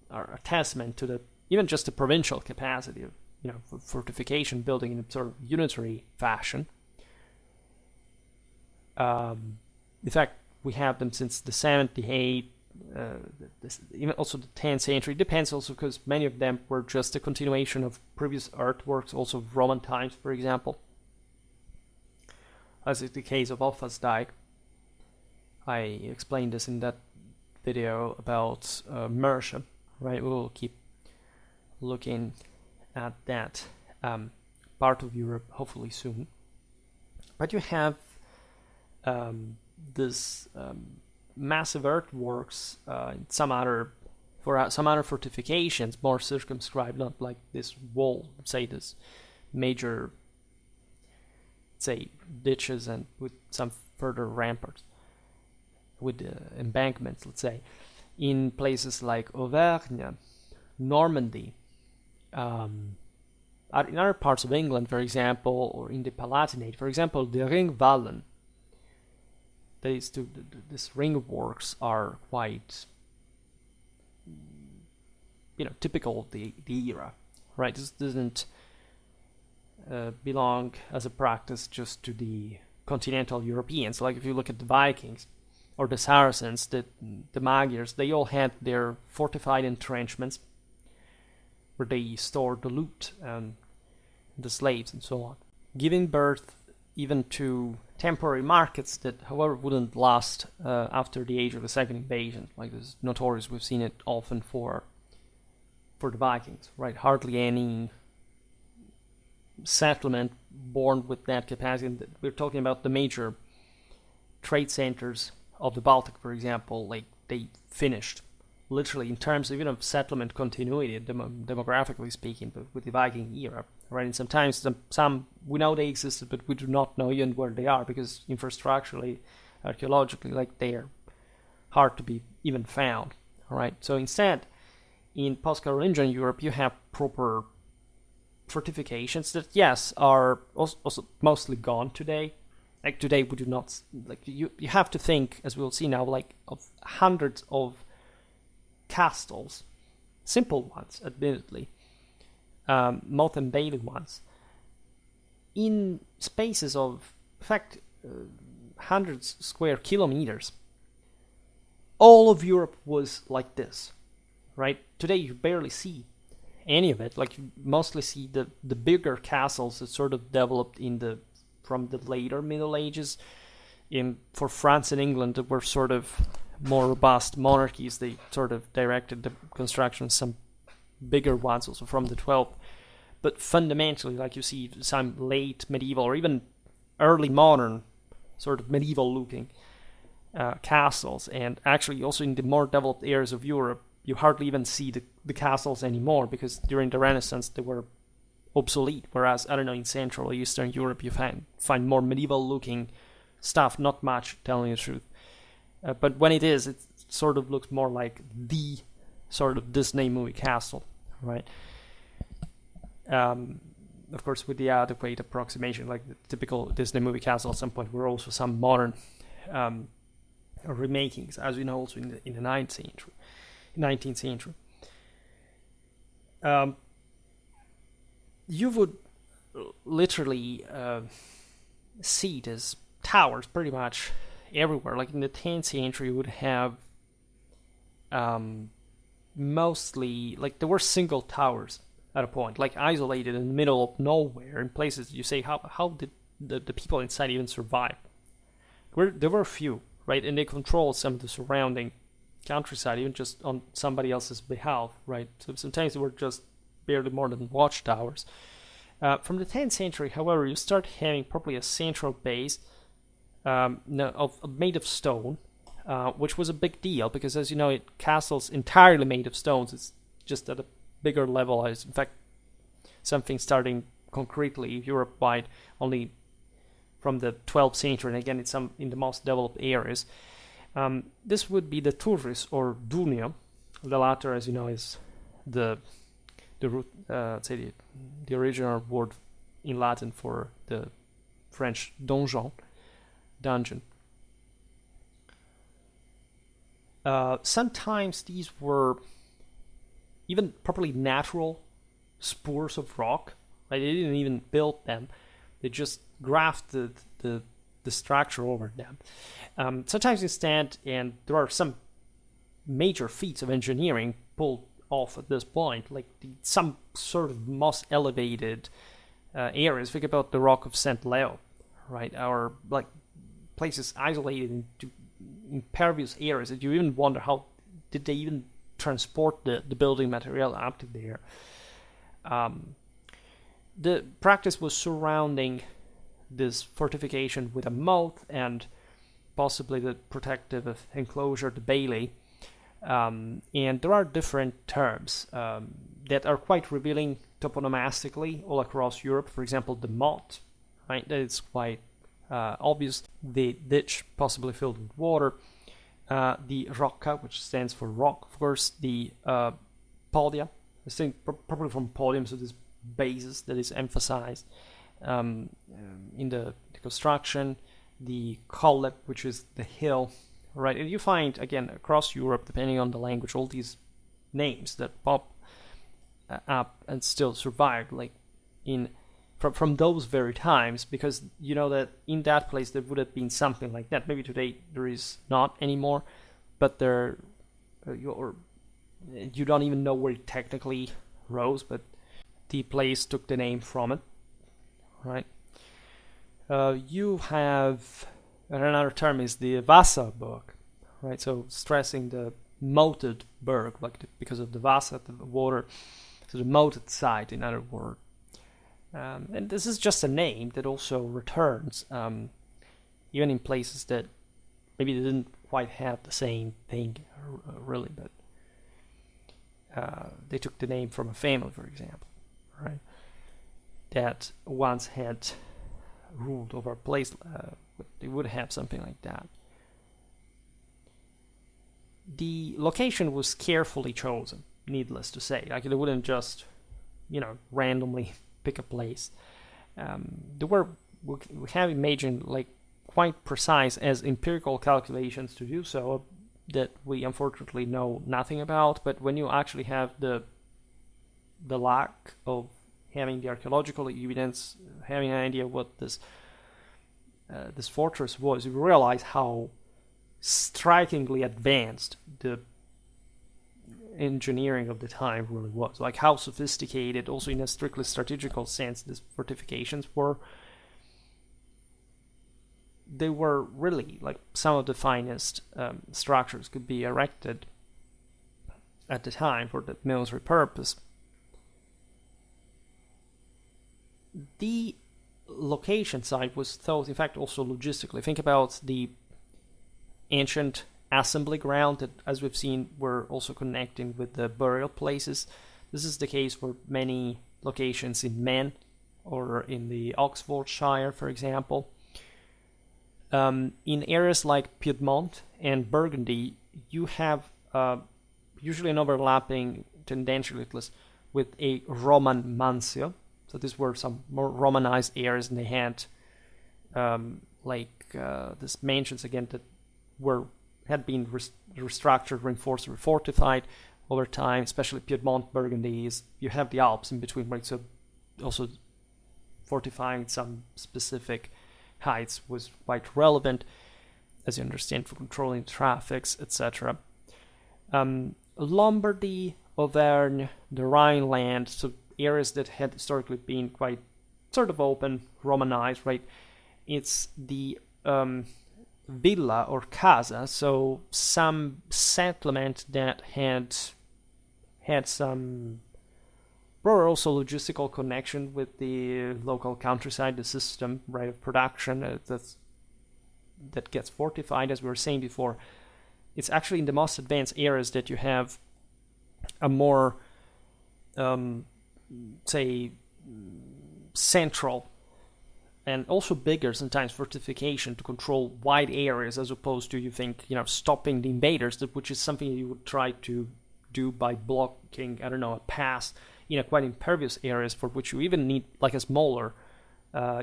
are a testament to even just the provincial capacity of fortification building in a sort of unitary fashion. In fact, we have them since the 78 even also the 10th century. Depends also because many of them were just a continuation of previous artworks, also Roman times, for example, as is the case of Offa's I explained this in that video about Mercia, right? We'll keep looking at that part of Europe hopefully soon. But you have this massive earthworks, some other fortifications, more circumscribed, not like this wall, say this major, say, ditches and with some further ramparts, with embankments, let's say, in places like Auvergne, Normandy, in other parts of England, for example, or in the Palatinate, for example, the Ringwallen. These ring works are quite, typical of the era, right? This doesn't belong as a practice just to the continental Europeans. Like if you look at the Vikings or the Saracens, the Magyars, they all had their fortified entrenchments where they stored the loot and the slaves and so on, giving birth even to temporary markets that, however, wouldn't last after the age of the second invasion. Like this is notorious. We've seen it often for the Vikings, right? Hardly any settlement born with that capacity. We're talking about the major trade centers of the Baltic, for example. Like they finished, literally, in terms of even of settlement continuity, demographically speaking, but with the Viking era. Right, and sometimes some we know they existed, but we do not know even where they are because infrastructurally, archaeologically, like they are hard to be even found. All right, so instead, in post-Carolingian Europe, you have proper fortifications that, yes, are also mostly gone today. Like today, we do not like you have to think, as we'll see now, like of hundreds of castles, simple ones, admittedly. Motte and Bailey ones, in spaces of, in fact, hundreds square kilometers. All of Europe was like this, right? Today you barely see any of it. Like you mostly see the bigger castles that sort of developed from the later Middle Ages. For France and England, that were sort of more robust monarchies. They sort of directed the construction of some bigger ones also from the 12th, but fundamentally, like you see some late medieval or even early modern sort of medieval looking castles, and actually also in the more developed areas of Europe you hardly even see the castles anymore because during the Renaissance they were obsolete, whereas I don't know, in Central or Eastern Europe you find more medieval looking stuff, not much, telling the truth, but when it sort of looks more like the sort of Disney movie castle, right? Of course, with the adequate approximation, like the typical Disney movie castle, at some point were also some modern remakings, as we know, also in the 19th century. You would literally see these towers pretty much everywhere. Like in the 10th century, you would have mostly, like there were single towers at a point, like isolated in the middle of nowhere, in places you say, how did the people inside even survive? There were a few, right, and they controlled some of the surrounding countryside, even just on somebody else's behalf, right? So sometimes they were just barely more than watchtowers. From the 10th century, however, you start having probably a central base made of stone, which was a big deal because, as you know, castles entirely made of stones. It's just at a bigger level. As in fact, something starting concretely Europe-wide only from the 12th century, and again, it's in the most developed areas. This would be the turris or dunio. The latter, as you know, is the root, say the original word in Latin for the French donjon, dungeon. Sometimes these were even properly natural spurs of rock. Like they didn't even build them; they just grafted the structure over them. Sometimes instead, and there are some major feats of engineering pulled off at this point, like some sort of most elevated areas. Think about the Rock of St. Leo, right? Our like places isolated into impervious areas that you even wonder how did they even transport the building material up to there. The practice was surrounding this fortification with a moat and possibly the protective enclosure, the bailey. And there are different terms that are quite revealing toponomastically all across Europe. For example, the moat, right? That is quite obvious. The ditch, possibly filled with water. The rocca, which stands for rock, of course. The podia, I think probably from podium, so this basis that is emphasized in the construction. The colle, which is the hill, right? And you find, again, across Europe, depending on the language, all these names that pop up and still survive, like from those very times, because you know that in that place there would have been something like that. Maybe today there is not anymore, but there, you don't even know where it technically rose, but the place took the name from it, right? You have another term is the Wasserburg, right? So stressing the moated berg, like because of the Wasser, the water, so the moated site, in other words. And this is just a name that also returns, even in places that maybe they didn't quite have the same thing, really, but they took the name from a family, for example, right? That once had ruled over a place, they would have something like that. The location was carefully chosen, needless to say. Like, they wouldn't just, randomly pick a place. There were, we have imagined, like, quite precise as empirical calculations to do so that we unfortunately know nothing about. But when you actually have the lack of having the archaeological evidence, having an idea what this fortress was, you realize how strikingly advanced the engineering of the time really was. Like how sophisticated, also in a strictly strategical sense, these fortifications were. They were really like some of the finest structures could be erected at the time for the military purpose. The location site was thought, in fact, also logistically. Think about the ancient assembly ground that, as we've seen, were also connecting with the burial places. This is the case for many locations in Maine or in the Oxfordshire, for example. In areas like Piedmont and Burgundy, you have usually an overlapping, tendentially at least, with a Roman mansio. So these were some more Romanized areas, and they had these mansions again that had been restructured, reinforced, refortified over time. Especially Piedmont, Burgundy, you have the Alps in between, right? So also fortifying some specific heights was quite relevant, as you understand, for controlling traffics, etc. Lombardy, Auvergne, the Rhineland, so areas that had historically been quite sort of open, Romanized, right? It's the villa or casa, so some settlement that had some also logistical connection with the local countryside, the system, right, of production that gets fortified, as we were saying before. It's actually in the most advanced areas that you have a more central and also bigger sometimes fortification to control wide areas, as opposed to, you think, stopping the invaders, which is something you would try to do by blocking, a pass in quite impervious areas, for which you even need like a smaller,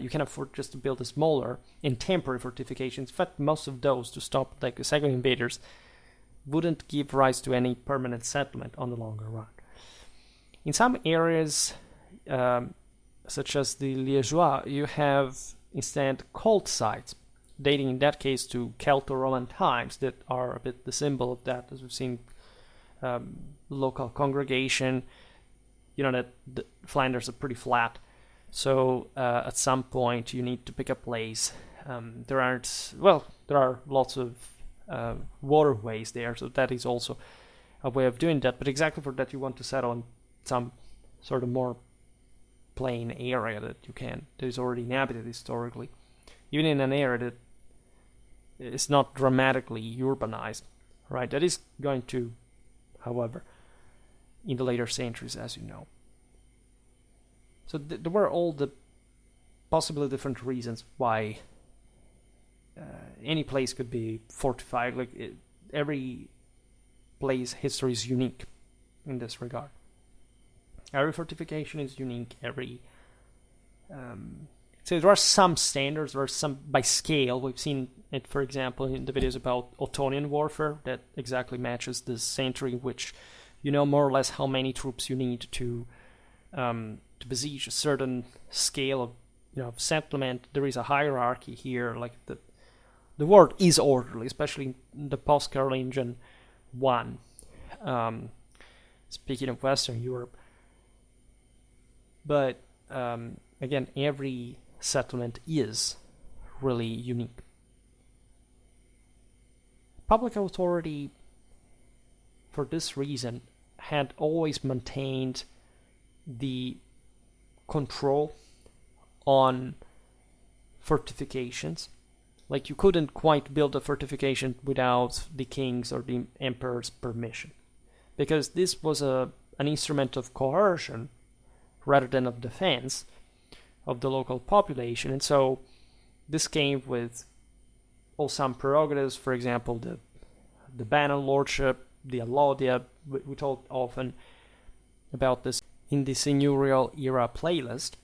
you can afford just to build a smaller and temporary fortifications. In fact, most of those, to stop like the second invaders, wouldn't give rise to any permanent settlement on the longer run. In some areas, such as the Liégeois, you have instead cult sites, dating in that case to Celto-Roman times, that are a bit the symbol of that, as we've seen local congregation. You know that Flanders are pretty flat, so at some point you need to pick a place. There are lots of waterways there, so that is also a way of doing that. But exactly for that, you want to settle on some sort of more plain area that is already inhabited historically, even in an area that is not dramatically urbanized, right? That is going to, however, in the later centuries, as you know. So there were all the possibly different reasons why any place could be fortified. Every place history is unique in this regard. Every fortification is unique. So there are some standards, there are some by scale. We've seen it, for example, in the videos about Ottonian warfare that exactly matches this century, in which you know more or less how many troops you need to besiege a certain scale of settlement. There is a hierarchy here, like the world is orderly, especially in the post-Carolingian one. Speaking of Western Europe, but again, every settlement is really unique. Public authority, for this reason, had always maintained the control on fortifications. Like, you couldn't quite build a fortification without the king's or the emperor's permission, because this was an instrument of coercion rather than of defense of the local population. And so this came with some prerogatives, for example, the Banon lordship, the allodiia. We talked often about this in the seigneurial era playlist.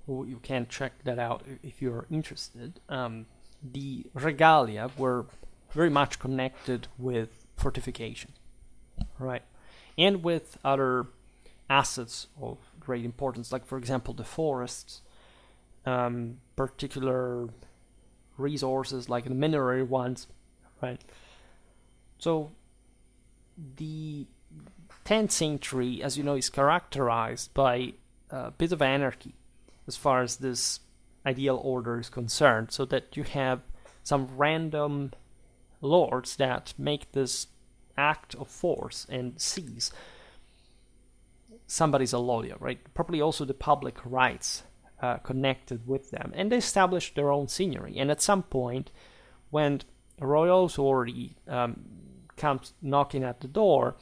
You can check that out if you're interested. The regalia were very much connected with fortification, right? And with other assets of great importance, like, for example, the forests, particular resources like the mineral ones, right? So the 10th century, as you know, is characterized by a bit of anarchy as far as this ideal order is concerned, so that you have some random lords that make this act of force and seize somebody's allodiia, right? Probably also the public rights connected with them, and they established their own seigneury. And at some point, when a royal authority comes knocking at the door,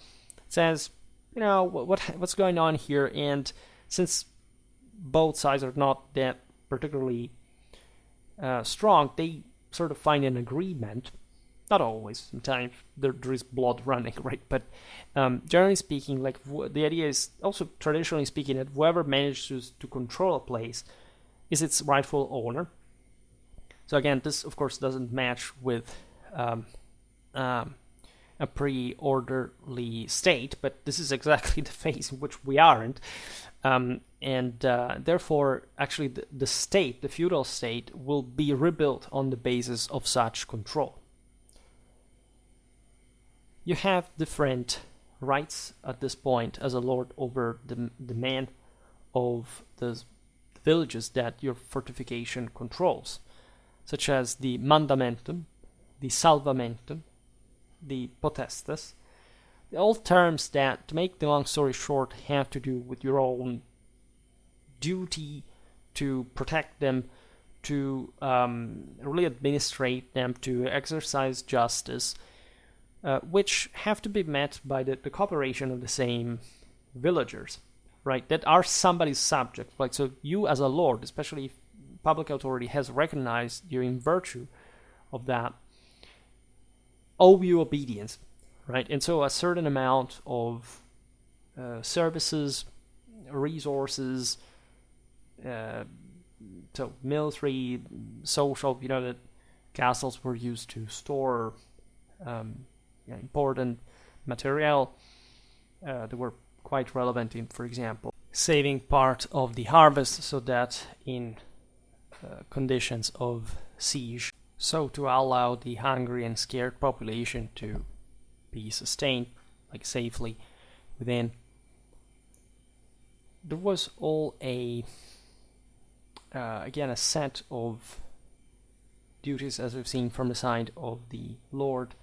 says, what's going on here? And since both sides are not that particularly strong, they sort of find an agreement. Not always. Sometimes there is blood running, right? But generally speaking, like, the idea is also, traditionally speaking, that whoever manages to control a place is its rightful owner. So again, this of course doesn't match with a pre-orderly state, but this is exactly the phase in which we aren't. And therefore, actually, the state, the feudal state, will be rebuilt on the basis of such control. You have different rights at this point as a lord over the man of the villages that your fortification controls, such as the mandamentum, the salvamentum, the potestas. All terms that, to make the long story short, have to do with your own duty to protect them, to really administrate them, to exercise justice, which have to be met by the cooperation of the same villagers, right? That are somebody's subject. Like, so you as a lord, especially if public authority has recognized you in virtue of that, owe you obedience, right? And so a certain amount of services, resources, so military, social, that castles were used to store important material. They were quite relevant in, for example, saving part of the harvest, so that in conditions of siege, so to allow the hungry and scared population to be sustained like safely within. There was all again a set of duties, as we've seen, from the side of the Lord,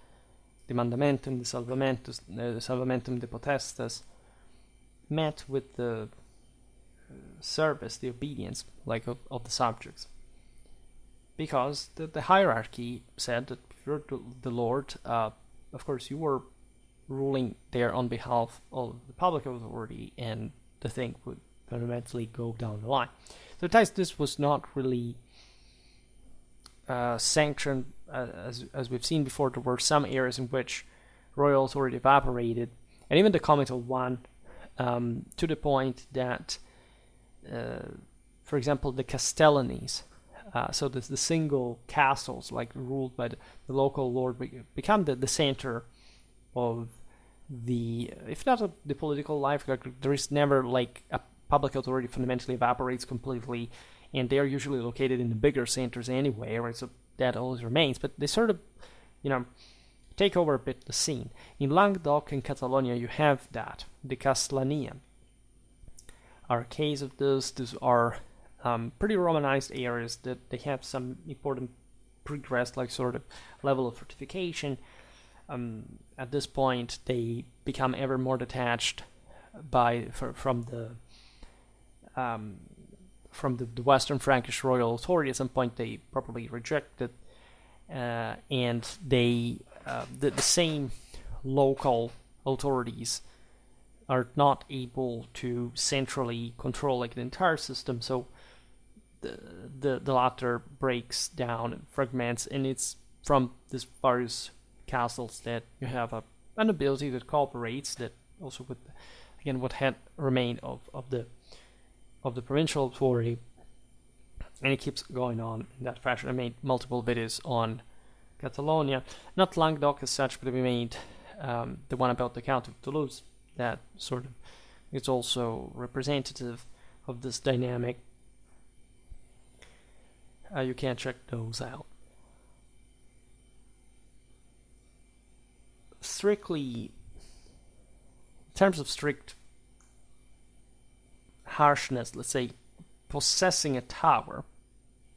the mandamentum, the salvamentum de potestas, met with the service, the obedience, like of the subjects. Because the hierarchy said that if you're the Lord, of course you were ruling there on behalf of the public authority, and the thing would fundamentally go down the line. So this was not really sanctioned, as we've seen before. There were some areas in which royal authority evaporated, and even the comital one, to the point that, for example, the castellanies, so the single castles, like ruled by the local lord, become the center of the, if not of the political life. Like, there is never like a public authority fundamentally evaporates completely, and they are usually located in the bigger centers anyway, right? So that always remains, but they sort of, take over a bit the scene. In Languedoc and Catalonia, you have that. The Castellania are a case of this. These are pretty Romanized areas that they have some important progressed, like sort of level of fortification. At this point, they become ever more detached from the Western Frankish royal authority. At some point, they probably rejected, and they the same local authorities are not able to centrally control like the entire system. So the latter breaks down and fragments, and it's from these various castles that you have an ability that cooperates, that also with again what had remained of the provincial authority, and it keeps going on in that fashion. I made multiple videos on Catalonia, not Languedoc as such, but we made the one about the Count of Toulouse that sort of is also representative of this dynamic. You can check those out. Strictly, in terms of strict harshness, let's say, possessing a tower,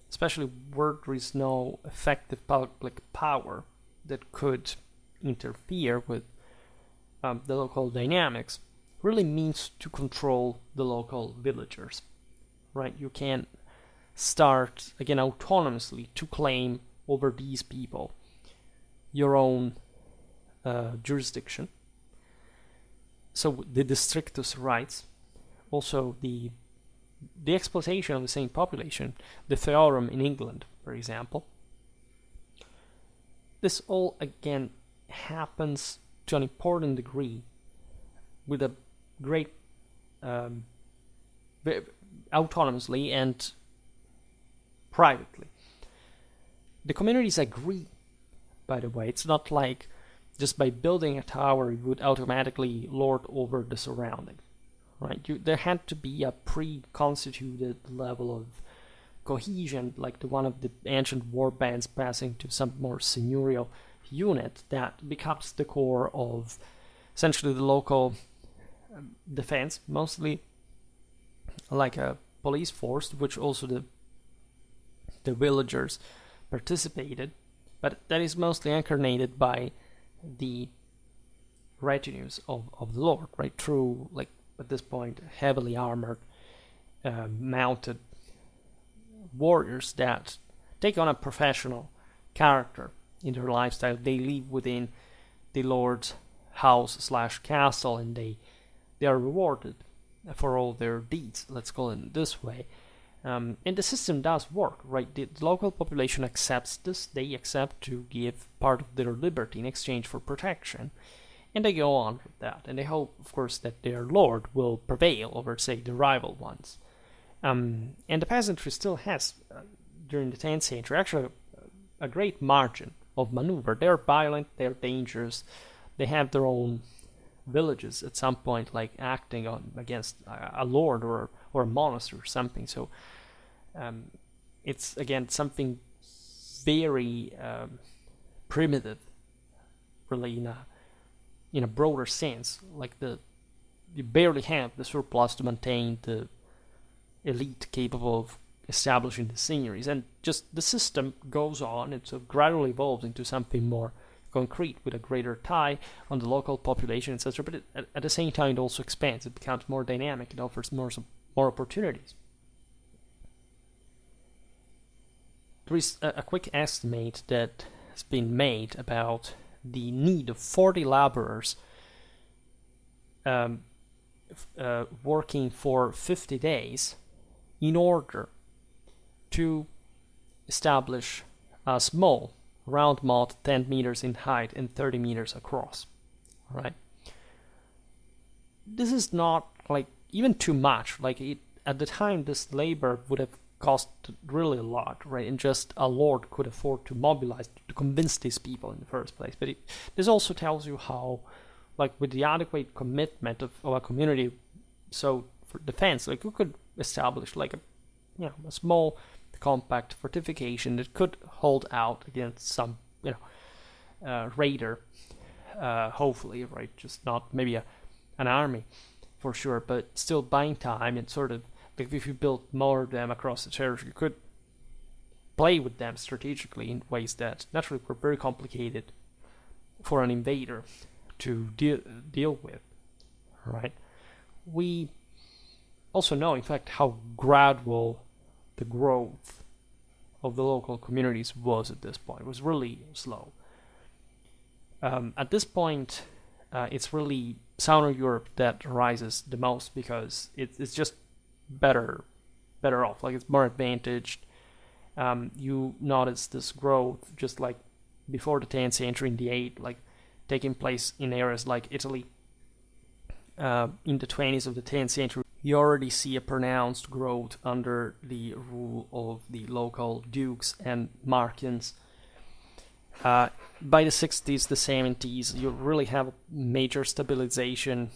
especially where there is no effective public power that could interfere with the local dynamics, really means to control the local villagers, right? You can start, again, autonomously to claim over these people your own jurisdiction. So the districtus rights, also the exploitation of the same population, the theorum in England, for example. This all, again, happens to an important degree with a great autonomously and privately. The communities agree, by the way. It's not like just by building a tower you would automatically lord over the surroundings, right? There had to be a pre-constituted level of cohesion, like the one of the ancient war bands passing to some more seigneurial unit that becomes the core of essentially the local defense, mostly like a police force, which also the villagers participated, but that is mostly incarnated by the retinues of the Lord, right? Through, like, at this point, heavily armored, mounted warriors that take on a professional character in their lifestyle. They live within the Lord's house / castle, and they are rewarded for all their deeds, let's call it this way. And the system does work, right? The local population accepts this. They accept to give part of their liberty in exchange for protection, and they go on with that. And they hope, of course, that their lord will prevail over, say, the rival ones. And the peasantry still has, during the 10th century, actually a great margin of maneuver. They're violent, they're dangerous, they have their own villages at some point, like acting against a lord or a monastery or something. So it's, again, something very primitive, really, in a broader sense. Like you barely have the surplus to maintain the elite capable of establishing the seigneuries, and just the system goes on. It sort of gradually evolves into something more concrete with a greater tie on the local population, etc. But at the same time, it also expands. It becomes more dynamic. It offers more opportunities. There is a quick estimate that has been made about the need of 40 laborers working for 50 days in order to establish a small round moat 10 meters in height and 30 meters across. Right? This is not like even too much. Like at the time, this labor would have cost really a lot, right? And just a lord could afford to mobilize to convince these people in the first place. But this also tells you how, like, with the adequate commitment of a community, so for defense, like, you could establish like a small compact fortification that could hold out against some raider, hopefully, right? Just not maybe an army for sure, but still buying time. And sort of like, if you built more of them across the territory, you could play with them strategically in ways that naturally were very complicated for an invader to deal with, right? We also know, in fact, how gradual the growth of the local communities was at this point. It was really slow. At this point, it's really Southern Europe that rises the most because it's just better off. Like, it's more advantaged. You notice this growth just like before the 10th century in the 8th, like taking place in areas like Italy. In the 20s of the 10th century, you already see a pronounced growth under the rule of the local dukes and marquisans. By the 60s, the 70s, you really have a major stabilization.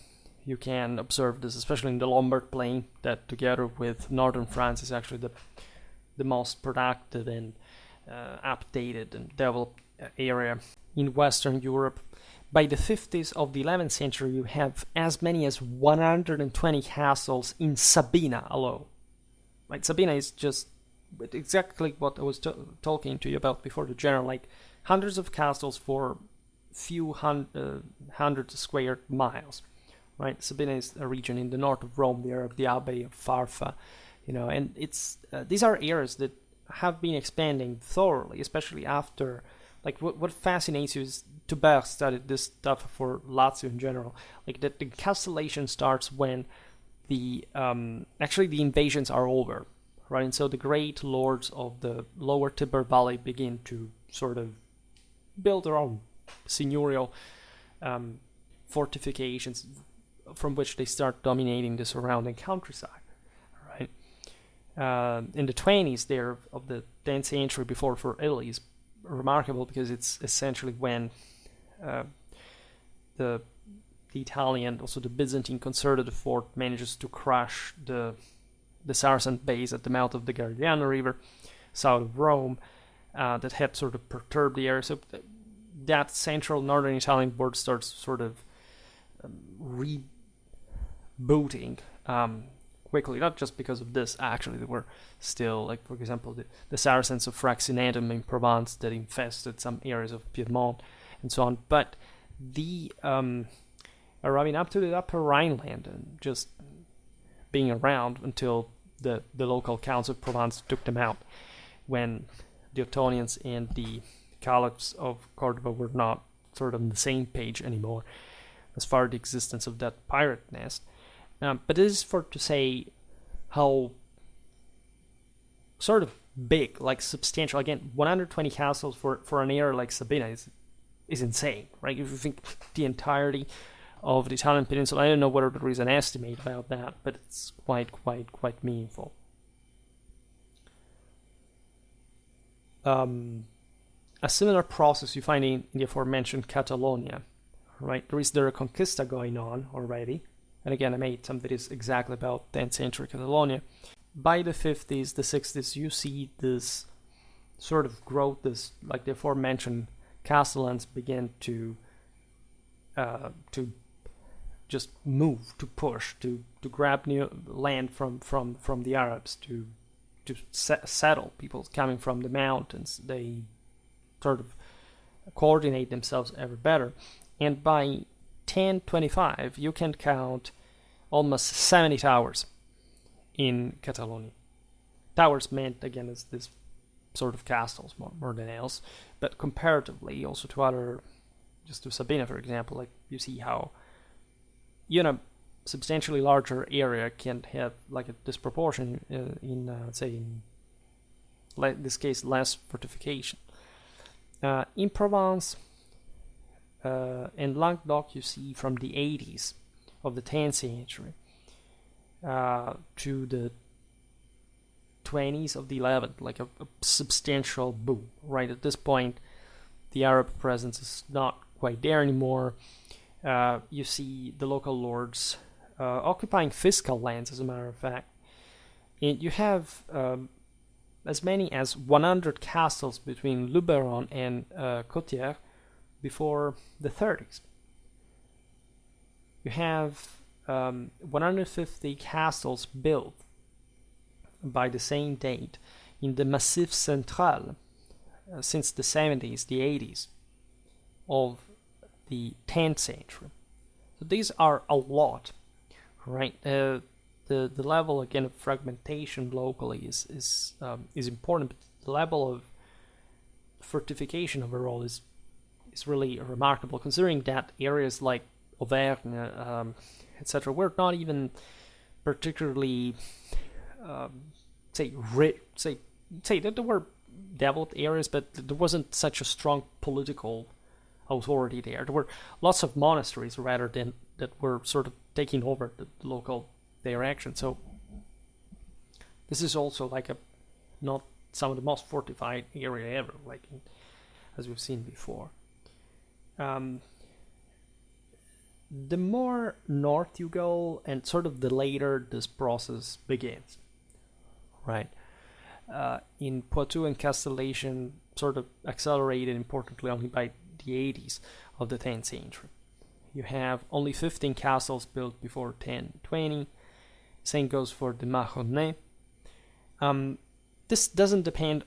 You can observe this, especially in the Lombard plain, that together with northern France is actually the most productive and updated and developed area in Western Europe. By the 50s of the 11th century, you have as many as 120 castles in Sabina alone. Right? Sabina is just exactly what I was talking to you about before, the general, like hundreds of castles for few hundred square miles. Right? Sabina is a region in the north of Rome, the area of the Abbey of Farfa, and it's these are areas that have been expanding thoroughly, especially after. Like, what fascinates you is Tubert studied this stuff for Lazio in general. Like, that the castellation starts when the invasions are over, right? And so the great lords of the lower Tiber Valley begin to sort of build their own seigneurial fortifications from which they start dominating the surrounding countryside, right? In the 20s there of the 10th century before for Italy is remarkable because it's essentially when the Italian, also the Byzantine concerted effort manages to crush the Saracen base at the mouth of the Gardiano River, south of Rome, that had sort of perturbed the area. So that central northern Italian border starts sort of rebooting quickly, not just because of this. Actually, there were still, like, for example, the Saracens of Fraxinetum in Provence that infested some areas of Piedmont and so on. But the arriving up to the upper Rhineland and just being around until the local counts of Provence took them out, when the Ottonians and the Caliphs of Cordoba were not sort of on the same page anymore as far as the existence of that pirate nest. But this is for to say how sort of big, like substantial. Again, 120 castles for an area like Sabina is insane, right? If you think the entirety of the Italian peninsula, I don't know whether there is an estimate about that, but it's quite meaningful. A similar process you find in the aforementioned Catalonia, right? There is the Reconquista going on already. And again, I made some videos exactly about 10th century Catalonia. By the 50s, the 60s, you see this sort of growth, this, like the aforementioned Castellans begin to to just move, to push, to grab new land from the Arabs, to settle people coming from the mountains. They sort of coordinate themselves ever better. And by 1025, you can count almost 70 towers in Catalonia. Towers meant, again, is this sort of castles more than else, but comparatively also to other, just to Sabina, for example, like you see how, substantially larger area can have like a disproportion in this case, less fortification. In Provence and Languedoc, you see from the 80s of the 10th century to the 20s of the 11th, like a substantial boom. Right at this point, the Arab presence is not quite there anymore. You see the local lords occupying fiscal lands, as a matter of fact. And you have as many as 100 castles between Luberon and Cotières before the 30s. You have 150 castles built by the same date in the Massif Central since the 70s, the 80s of the 10th century. So these are a lot, right? The level, again, of fragmentation locally is important, but the level of fortification overall is really remarkable, considering that areas like Auvergne, etc., were not even particularly say that there were developed areas, but there wasn't such a strong political authority there. There were lots of monasteries rather than that were sort of taking over the local direction. So this is also like not some of the most fortified area ever, like as we've seen before. The more north you go, and sort of the later this process begins, right? In Poitou and Castellation, sort of accelerated importantly only by the 80s of the 10th century. You have only 15 castles built before 1020. Same goes for the Mahonnais. This doesn't depend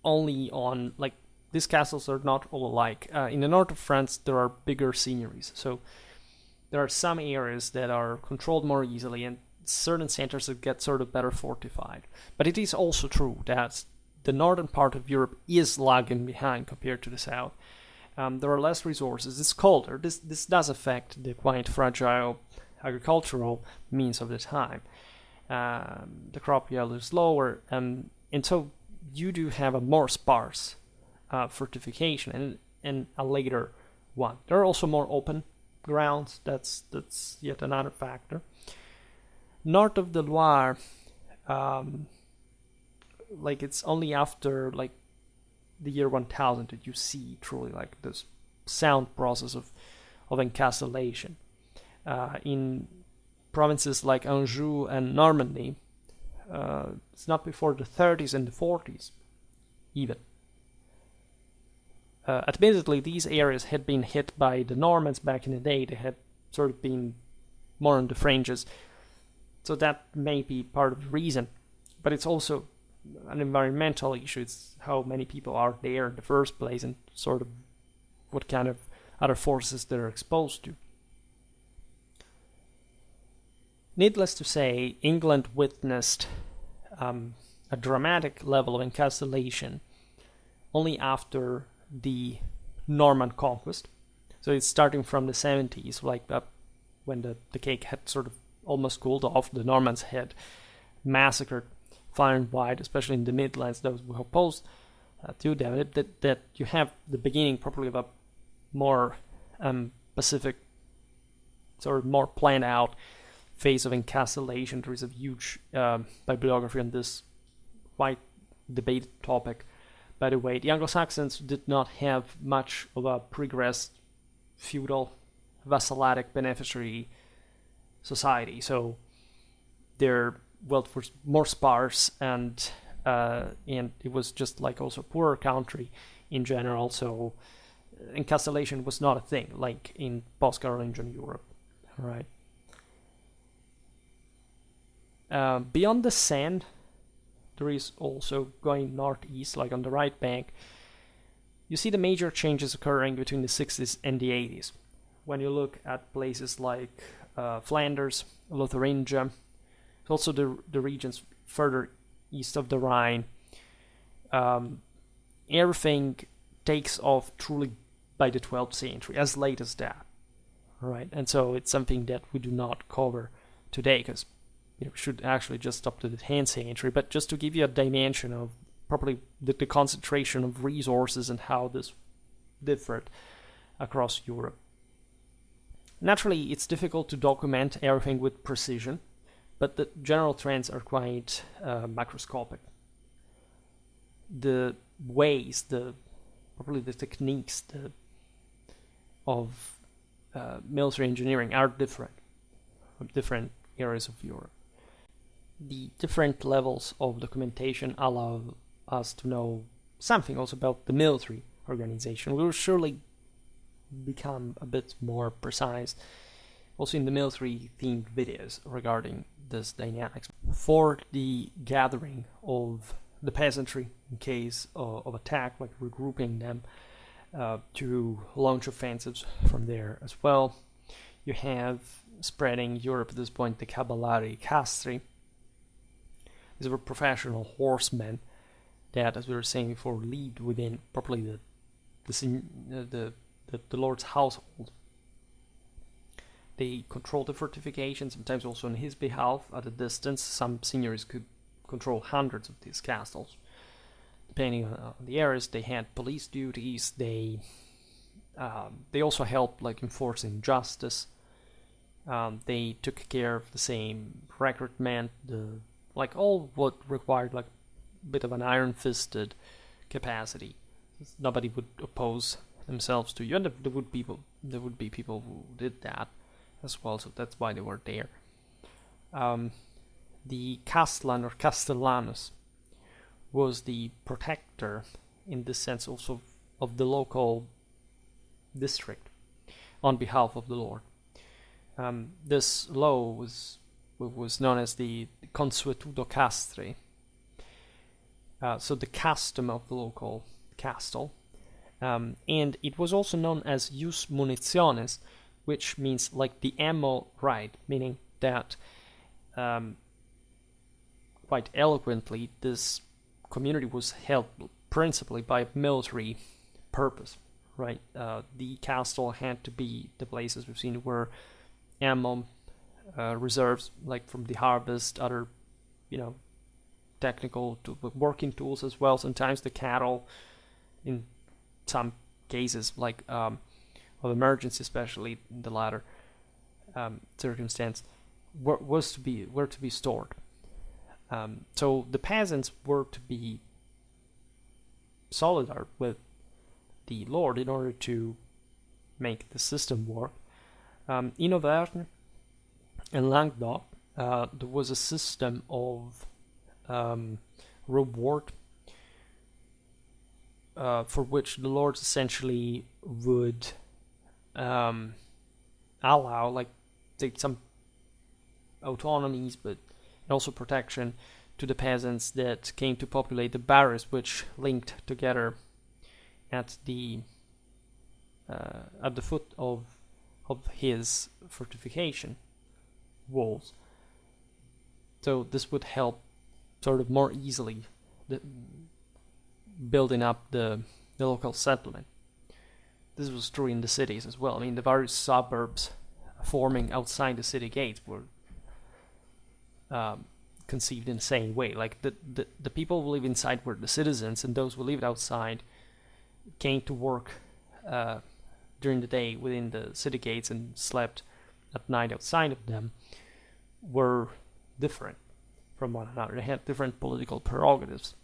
only on, like, these castles are not all alike. In the north of France, there are bigger seigneuries. So there are some areas that are controlled more easily and certain centers that get sort of better fortified. But it is also true that the northern part of Europe is lagging behind compared to the south. There are less resources. It's colder. This does affect the quite fragile agricultural means of the time. The crop yield is lower, and so you do have a more sparse fortification and a later one. There are also more open grounds. That's yet another factor. North of the Loire, like it's only after like the year 1000 that you see truly like this sound process of encastellation. In provinces like Anjou and Normandy, it's not before the 30s and the 40s even. Admittedly, these areas had been hit by the Normans back in the day. They had sort of been more on the fringes, so that may be part of the reason. But it's also an environmental issue. It's how many people are there in the first place and sort of what kind of other forces they're exposed to. Needless to say, England witnessed a dramatic level of encastellation only after the Norman conquest. So it's starting from the 70s, like when the cake had sort of almost cooled off. The Normans had massacred far and wide, especially in the Midlands, those who opposed to them. That you have the beginning probably of a more Pacific, sort of more planned out phase of encastellation. There is a huge bibliography on this quite debated topic. By the way, the Anglo-Saxons did not have much of a progressed feudal, vassalic beneficiary society, so their wealth was more sparse, and it was just like also a poorer country in general. So Encastellation was not a thing, like in post-Carolingian Europe, right? Beyond the Seine, there is also, going northeast, like on the right bank, you see the major changes occurring between the 60s and the 80s. When you look at places like Flanders, Lotharingia, also the regions further east of the Rhine, everything takes off truly by the 12th century, as late as that, right? And so it's something that we do not cover today, because we should actually just stop to the 10th century, but just to give you a dimension of probably the concentration of resources and how this differed across Europe. Naturally, it's difficult to document everything with precision, but the general trends are quite macroscopic. The ways, probably the techniques of military engineering are different from different areas of Europe. The different levels of documentation allow us to know something also about the military organization. We will surely become a bit more precise also in the military themed videos regarding this dynamics. For the gathering of the peasantry in case of attack, like regrouping them to launch offensives from there as well, you have spreading Europe at this point the caballari castri. These were professional horsemen that, as we were saying before, lived within properly the Lord's household. They controlled the fortifications, sometimes also on his behalf at a distance. Some seigneuries could control hundreds of these castles. Depending on the areas, they had police duties. They also helped like enforcing justice. They took care of the same recruitment, like all what required like a bit of an iron-fisted capacity. Nobody would oppose themselves to you, and there would be people who did that as well. So that's why they were there. The Castellan or Castellanus was the protector, in this sense, also of the local district on behalf of the Lord. This law was known as the consuetudo castri, so the custom of the local castle, and it was also known as jus munitionis, which means like the ammo right, meaning that quite eloquently this community was held principally by military purpose, right? The castle had to be the places we've seen where ammo reserves, like from the harvest, other, technical working tools as well. Sometimes the cattle, in some cases, like of emergency, especially in the latter circumstance, were to be stored. So the peasants were to be solidar with the Lord in order to make the system work. In Auvergne and Languedoc, there was a system of reward for which the lords essentially would allow, like, take some autonomies, but also protection to the peasants that came to populate the barriers, which linked together at the foot of his fortification walls. So this would help sort of more easily building up the local settlement. This was true in the cities as well. I mean, the various suburbs forming outside the city gates were conceived in the same way. Like the people who live inside were the citizens, and those who lived outside came to work during the day within the city gates and slept at night outside of them, were different from one another. They had different political prerogatives.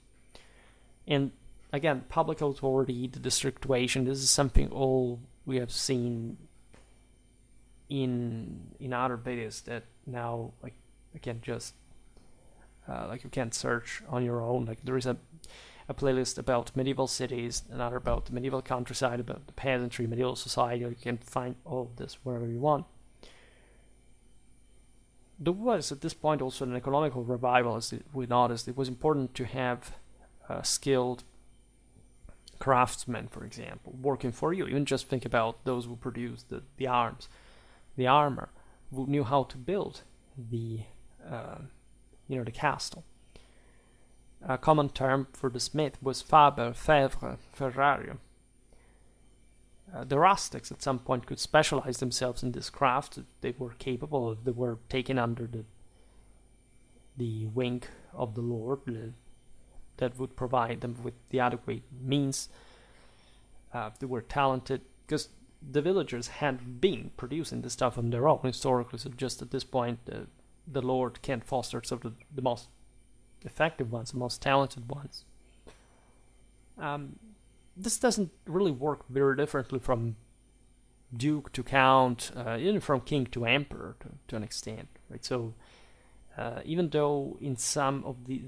And again, public authority, the districtuation, this is something all we have seen in other videos that now, like, again, just like you can search on your own. Like, there is a a playlist about medieval cities, another about the medieval countryside, about the peasantry, medieval society. You can find all of this wherever you want. There was at this point also an economical revival, as we noticed. It was important to have skilled craftsmen, for example, working for you. Even just think about those who produced the arms, the armor, who knew how to build the the castle. A common term for the smith was faber, fèvre, ferrario. The rustics at some point could specialize themselves in this craft if they were capable, if they were taken under the wing of the lord that would provide them with the adequate means. They were talented, because the villagers had been producing the stuff on their own historically, so just at this point the lord can foster sort of the most effective ones, the most talented ones. This doesn't really work very differently from duke to count, even from king to emperor to an extent, right? So even though in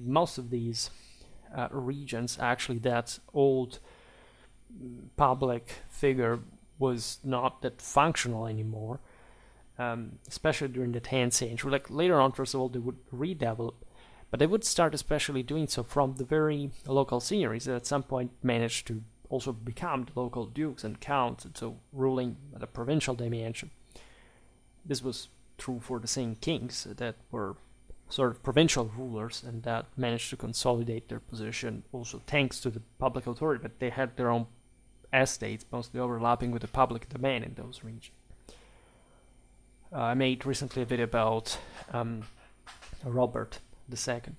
most of these regions, actually that old public figure was not that functional anymore, especially during the 10th century. Like later on, first of all, they would redevelop, but they would start especially doing so from the very local seigneuries that at some point managed to also become the local dukes and counts, and so ruling at a provincial dimension. This was true for the same kings that were sort of provincial rulers and that managed to consolidate their position also thanks to the public authority, but they had their own estates, mostly overlapping with the public domain in those regions. I made recently a video about Robert II,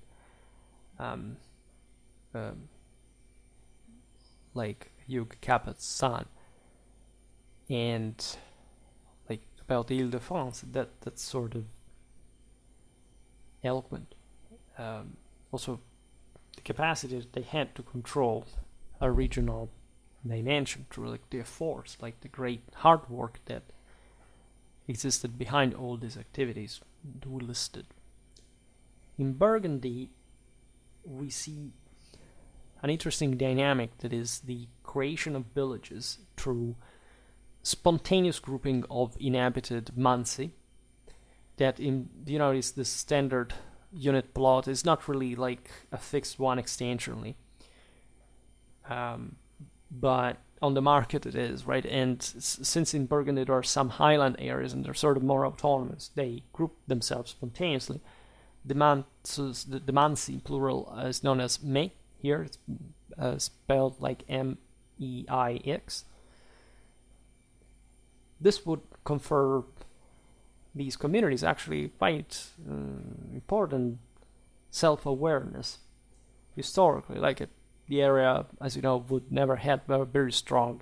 like Hugh Capet's son, and like about the Ile-de-France. That's sort of eloquent. Also, the capacity that they had to control a regional dimension through like their force, like the great hard work that existed behind all these activities we listed. In Burgundy, we see an interesting dynamic that is the creation of villages through spontaneous grouping of inhabited mansi, that in is the standard unit plot is not really like a fixed one extensionally, but on the market it is, right? And since in Burgundy there are some highland areas and they're sort of more autonomous, they group themselves spontaneously. The mansi plural is known as me here. It's spelled like M-E-I-X. This would confer these communities actually quite important self-awareness historically. Like the area, as you know, would never had a very strong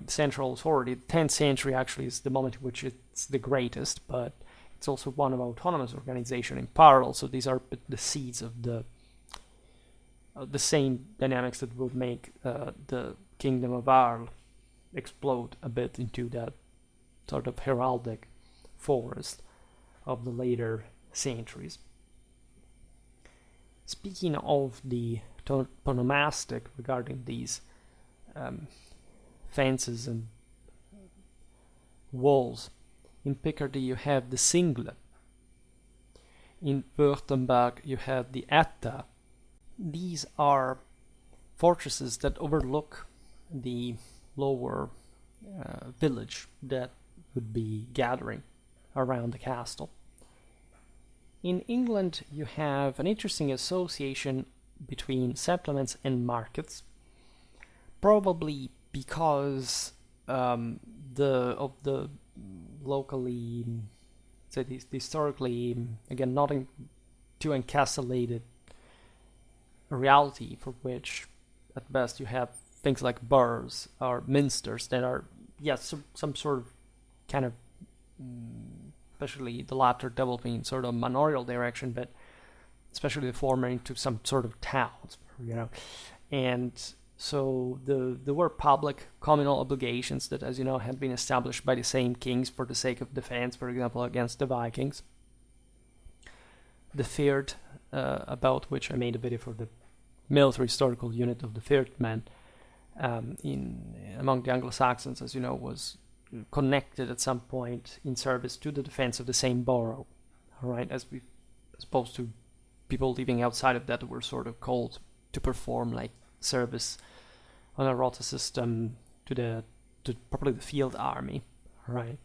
central authority. The 10th century actually is the moment in which it's the greatest, but it's also one of autonomous organization in parallel. So these are the seeds of the same dynamics that would make the Kingdom of Arles explode a bit into that sort of heraldic forest of the later centuries. Speaking of the tonomastic regarding these fences and walls, in Picardy you have the cingle. In Württemberg you have the etta. These are fortresses that overlook the lower village that would be gathering around the castle. In England you have an interesting association between settlements and markets, probably because the locally, say historically, again not too encastellated reality, for which at best you have things like boroughs or minsters that are some sort of kind of, especially the latter developing in sort of manorial direction, but especially the former into some sort of towns, and so there were public communal obligations that, as you know, had been established by the same kings for the sake of defense, for example, against the Vikings. The Fyrd, about which I made a video for the military historical unit of the Fyrtmen among the Anglo-Saxons, as you know, was connected at some point in service to the defense of the same borough, all right, as opposed to people living outside of that were sort of called to perform like service on a rota system to probably the field army, right?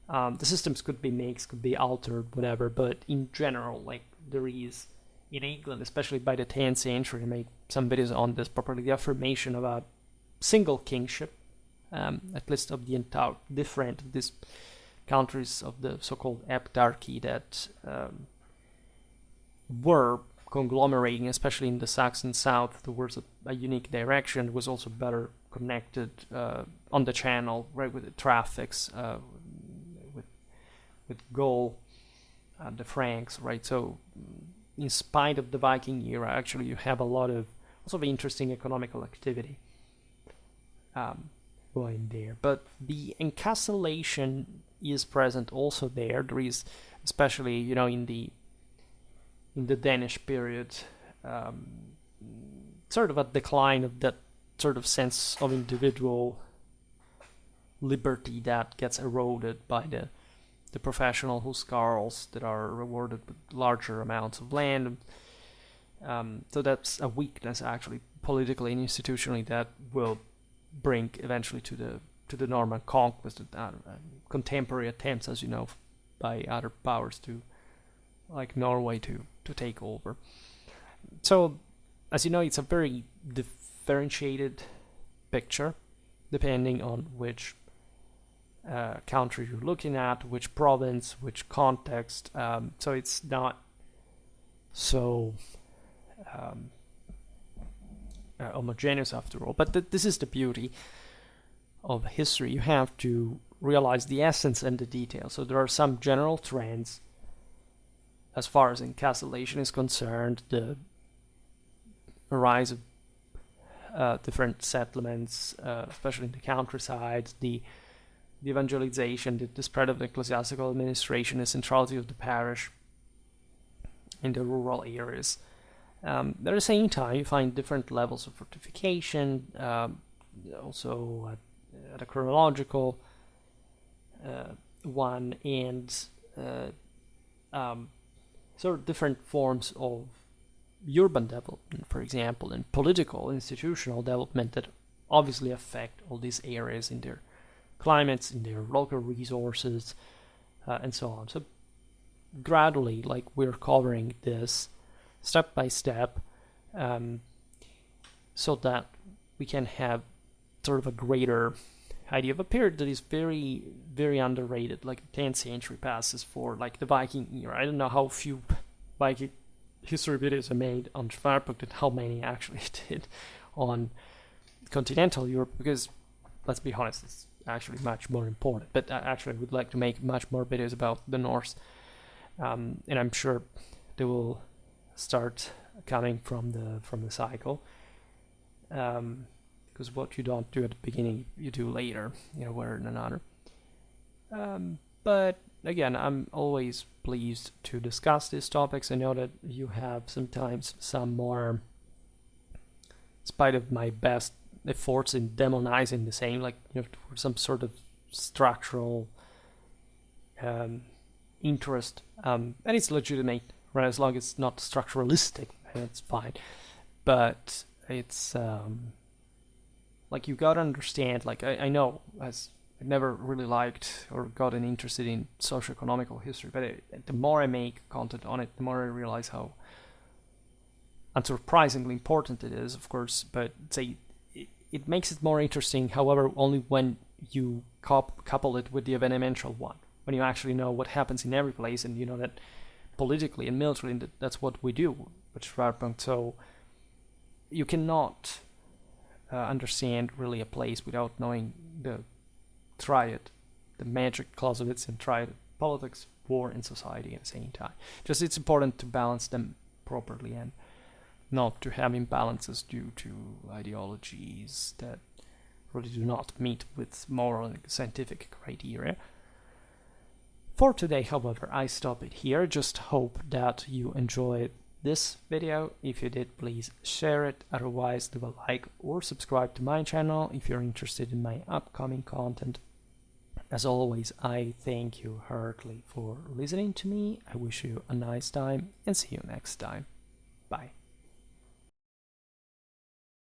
The systems could be mixed, could be altered, whatever, but in general, like there is in England, especially by the 10th century, I made some videos on this properly, the affirmation of a single kingship, at least of the entire different of these countries of the so-called heptarchy that were conglomerating, especially in the Saxon south, towards a unique direction. It was also better connected on the channel, right, with the traffics, with Gaul, the Franks, right? So, in spite of the Viking era, actually, you have a lot of also interesting economical activity going there. But the encastellation is present also there. There is, especially, you know, in the Danish period, sort of a decline of that sort of sense of individual liberty that gets eroded by the professional huskarls that are rewarded with larger amounts of land. So that's a weakness, actually, politically and institutionally, that will bring eventually to the Norman conquest, contemporary attempts, as you know, by other powers to, like Norway, to take over. So, as you know, it's a very differentiated picture, depending on which country you're looking at, which province, which context. So it's not so homogeneous after all. But this is the beauty of history. You have to realize the essence and the details. So there are some general trends as far as encastellation is concerned, the rise of different settlements, especially in the countryside, the evangelization, the spread of the ecclesiastical administration, the centrality of the parish in the rural areas. At the same time, you find different levels of fortification, also at a chronological one, and sort of different forms of urban development, for example, and political, institutional development that obviously affect all these areas in their climates, in their local resources, and so on. So gradually, like, we're covering this step by step, so that we can have sort of a greater idea of a period that is very, very underrated. Like the 10th century passes for like the Viking era. I don't know how few Viking history videos are made on Schwerpunkt and how many actually did on continental Europe, because let's be honest, it's actually much more important. But I actually would like to make much more videos about the Norse, and I'm sure they will start coming from the cycle, because what you don't do at the beginning, you do later, you know, where in another. But again, I'm always pleased to discuss these topics. I know that you have sometimes some more, in spite of my best efforts in demonizing the same, like, you know, for some sort of structural interest, and it's legitimate, right? As long as it's not structuralistic, that's fine. But it's like, you gotta understand, like, I know, as I never really liked or gotten interested in socioeconomical history, but the more I make content on it, the more I realize how unsurprisingly important it is, of course. But say it makes it more interesting, however, only when you couple it with the evenemential one, when you actually know what happens in every place, and you know that politically and militarily, that's what we do with Schwerpunkt. So you cannot understand really a place without knowing the triad, the magic Clausewitz and triad: politics, war, and society at the same time. Just, it's important to balance them properly and not to have imbalances due to ideologies that really do not meet with moral and scientific criteria. For today, however, I stop it here. Just hope that you enjoyed this video. If you did, please share it. Otherwise, leave a like or subscribe to my channel if you're interested in my upcoming content. As always, I thank you heartily for listening to me. I wish you a nice time and see you next time. Bye.